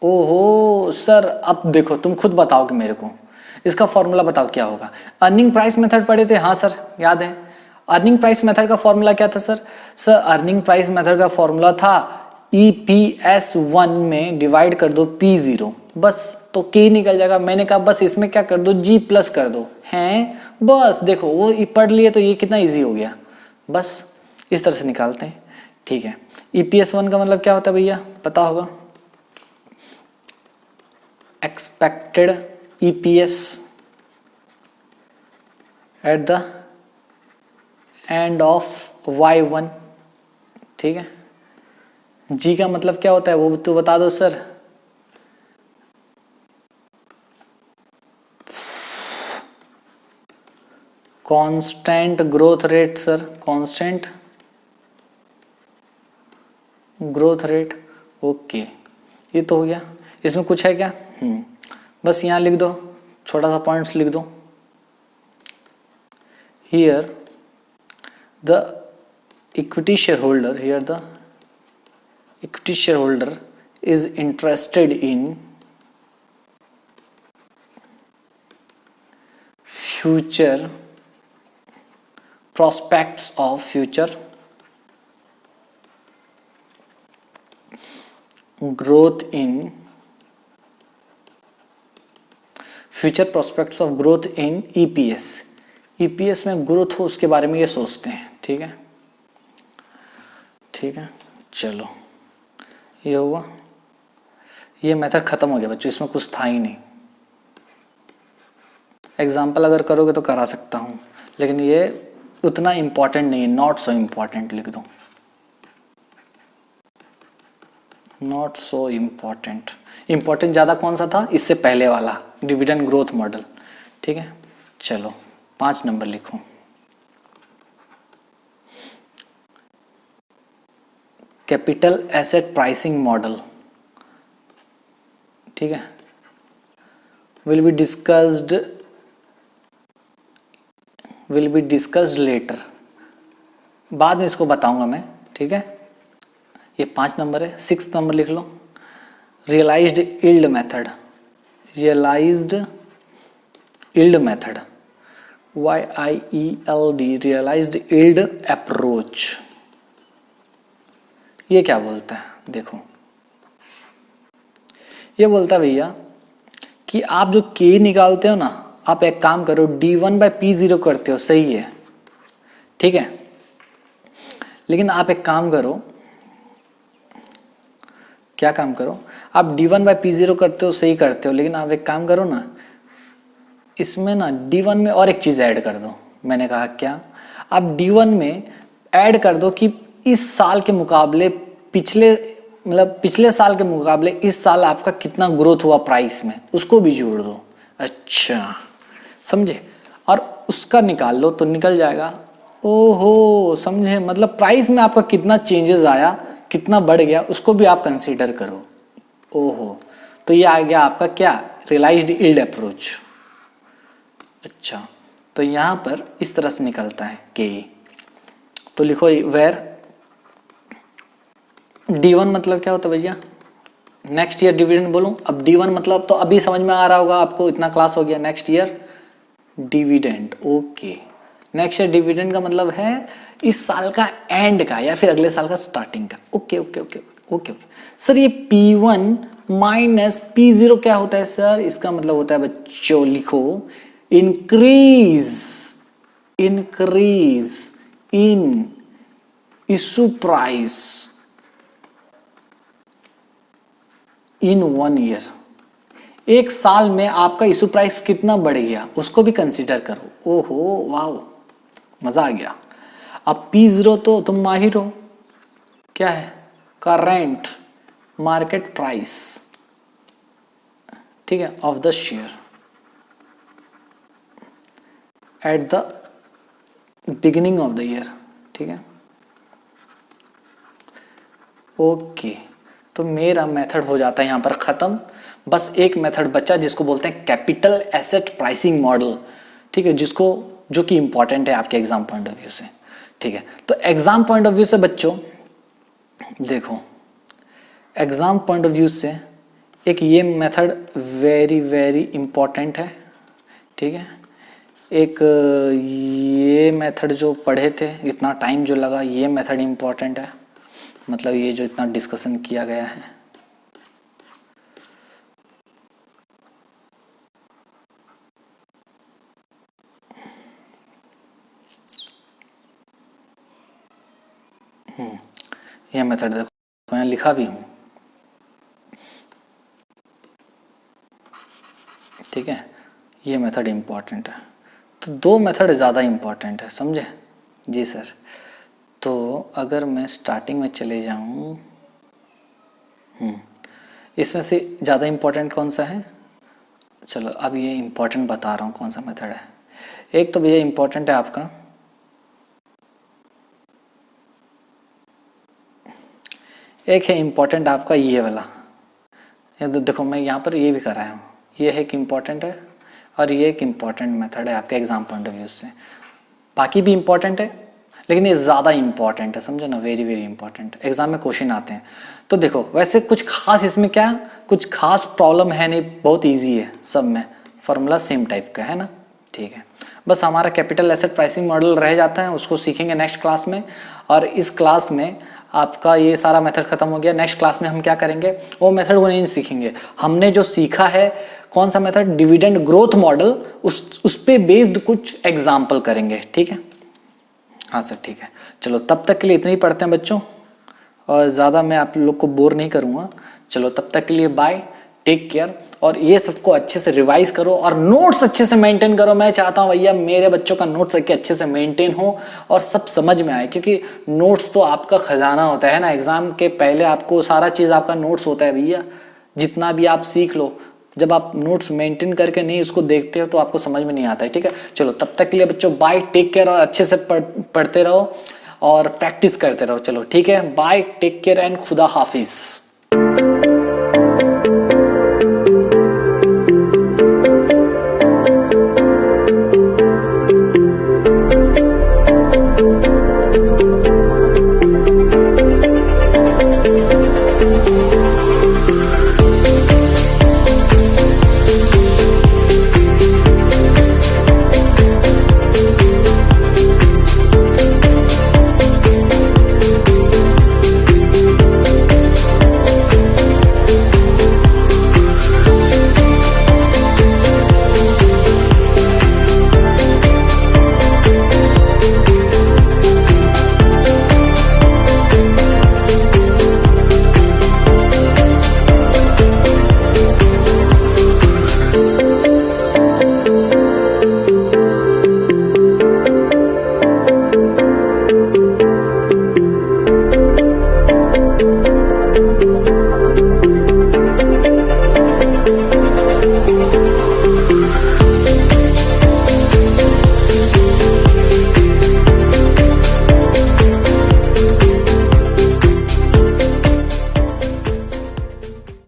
ओहो सर, अब देखो तुम खुद बताओ कि मेरे को इसका फॉर्मूला बताओ क्या होगा। अर्निंग प्राइस मेथड पढ़े थे? हाँ सर, याद है। अर्निंग प्राइस मेथड का फॉर्मूला क्या था sir? Sir earning price method का फॉर्मूला था EPS1 में डिवाइड कर दो P0, बस तो K निकल जाएगा। मैंने कहा बस इसमें क्या कर दो, G प्लस कर दो। हैं, बस देखो वो पढ़ लिए तो ये कितना इजी हो गया। बस इस तरह से निकालते हैं। ठीक है, EPS1 का मतलब क्या होता है भैया, पता होगा? Expected EPS at the end of Y1। ठीक है, G का मतलब क्या होता है वो तो बता दो sir. Constant growth rate sir, constant growth rate. Okay, ये तो हो गया। इसमें कुछ है क्या? बस यहाँ लिख दो, छोटा सा पॉइंट्स लिख दो। Here the equity share holder, here the equity share holder is interested in future prospects of future growth in future prospects of growth in EPS। EPS में ग्रोथ हो उसके बारे में ये सोचते हैं। ठीक है, ठीक है, चलो ये हुआ। ये मेथड खत्म हो गया बच्चों, इसमें कुछ था ही नहीं। एग्जाम्पल अगर करोगे तो करा सकता हूँ, लेकिन ये उतना इंपॉर्टेंट नहीं है, नॉट सो इंपॉर्टेंट लिख दो, नॉट सो इंपॉर्टेंट। इंपॉर्टेंट ज्यादा कौन सा था, इससे पहले वाला डिविडेंड ग्रोथ मॉडल। ठीक है, चलो 5 नंबर लिखो। Capital asset pricing model. ठीक है, विल बी डिस्कस्ड लेटर, बाद में इसको बताऊंगा मैं। ठीक है, ये 5 नंबर है। 6 नंबर लिख लो, realised yield method. Realised yield method, YIELD, realised yield approach. ये क्या बोलता है, देखो ये बोलता है भैया कि आप जो K निकालते हो ना, आप एक काम करो, D1/P0 करते हो, सही है, ठीक है, लेकिन आप एक काम करो, क्या काम करो, आप D1/P0 करते हो, सही करते हो, लेकिन आप एक काम करो ना, इसमें ना D1 में और एक चीज ऐड कर दो। मैंने कहा क्या, आप D1 में ऐड कर दो कि इस साल के मुकाबले पिछले साल के मुकाबले इस साल आपका कितना ग्रोथ हुआ प्राइस में, उसको भी जोड़ दो। अच्छा, समझे, और उसका निकाल लो तो निकल जाएगा। ओहो, समझे, मतलब प्राइस में आपका कितना चेंजेस आया, कितना बढ़ गया, उसको भी आप कंसीडर करो। ओहो, तो ये आ गया आपका क्या, रियलाइज्ड यील्ड अप्रोच। अच्छा, तो यहां पर इस तरह से निकलता है के, तो लिखो वेयर D1 मतलब क्या होता है भैया, नेक्स्ट ईयर डिविडेंड बोलूं। अब D1 मतलब तो अभी समझ में आ रहा होगा आपको, इतना क्लास हो गया। Next year dividend, okay, next year dividend का मतलब है इस साल का एंड का या फिर अगले साल का स्टार्टिंग का। Okay okay okay okay okay sir, ये P1 माइनस P0 क्या होता है सर, इसका मतलब होता है बच्चों, लिखो increase in issue price in 1 year. एक साल में आपका इशू प्राइस कितना बढ़ गया, उसको भी कंसीडर करो। ओहो वाओ, मजा आ गया। अब P0 तो तुम माहिर हो, क्या है, करेंट मार्केट प्राइस, ठीक है, of the share at the beginning of the year. ठीक है, ओके, तो मेरा मेथड हो जाता है यहां पर खत्म। बस एक मेथड बचा जिसको बोलते हैं कैपिटल एसेट प्राइसिंग मॉडल। ठीक है, जिसको जो कि इंपॉर्टेंट है आपके एग्जाम पॉइंट ऑफ व्यू से। ठीक है, तो एग्जाम पॉइंट ऑफ व्यू से बच्चों देखो, एग्जाम पॉइंट ऑफ व्यू से एक ये मेथड वेरी वेरी इंपॉर्टेंट है। ठीक है, एक ये मेथड जो पढ़े थे, इतना टाइम जो लगा, ये मेथड इंपॉर्टेंट है, मतलब ये जो इतना डिस्कशन किया गया है। ये मेथड देखो, मैं लिखा भी हूं। ठीक है, ये मेथड इंपॉर्टेंट है। तो 2 मेथड ज़्यादा इंपॉर्टेंट है, समझे जी सर। तो अगर मैं स्टार्टिंग में चले जाऊं, इसमें से ज़्यादा इंपॉर्टेंट कौन सा है, चलो अब ये इंपॉर्टेंट बता रहा हूं कौन सा मेथड है। एक तो भैया इंपॉर्टेंट है आपका, एक है इंपॉर्टेंट आपका ये वाला। ये तो देखो, मैं यहाँ पर ये भी कराया हूँ, ये है एक इम्पॉर्टेंट है और ये एक इम्पॉर्टेंट मेथड है आपके एग्जाम पॉइंट ऑफ व्यू से। बाकी भी इम्पॉर्टेंट है, लेकिन ये ज़्यादा इम्पॉर्टेंट है, समझो ना, वेरी वेरी इंपॉर्टेंट। एग्जाम में क्वेश्चन आते हैं तो देखो, वैसे कुछ खास इसमें क्या, कुछ खास प्रॉब्लम है नहीं, बहुत ईजी है सब में, फॉर्मूला सेम टाइप का है ना। ठीक है, बस हमारा कैपिटल एसेट प्राइसिंग मॉडल रह जाता है, उसको सीखेंगे नेक्स्ट क्लास में। और इस क्लास में आपका ये सारा मेथड खत्म हो गया। नेक्स्ट क्लास में हम क्या करेंगे, वो मेथड को नहीं सीखेंगे, हमने जो सीखा है कौन सा मेथड, डिविडेंड ग्रोथ मॉडल, उस पे बेस्ड कुछ एग्जाम्पल करेंगे। ठीक है, हाँ सर ठीक है, चलो तब तक के लिए इतना ही पढ़ते हैं बच्चों, और ज़्यादा मैं आप लोग को बोर नहीं करूँगा। चलो तब तक के लिए बाय, टेक केयर, और ये सबको अच्छे से रिवाइज करो और नोट्स अच्छे से मेंटेन करो। मैं चाहता हूं भैया मेरे बच्चों का नोट्स अच्छे से मेंटेन हो और सब समझ में आए, क्योंकि नोट्स तो आपका खजाना होता है ना। एग्जाम के पहले आपको सारा चीज आपका नोट्स होता है भैया, जितना भी आप सीख लो, जब आप नोट्स मेंटेन करके नहीं उसको देखते हो तो आपको समझ में नहीं आता है। ठीक है, चलो तब तक के लिए बच्चों बाय, टेक केयर, और अच्छे से पढ़ते रहो और प्रैक्टिस करते रहो। चलो ठीक है, बाय, टेक केयर एंड खुदा हाफिज।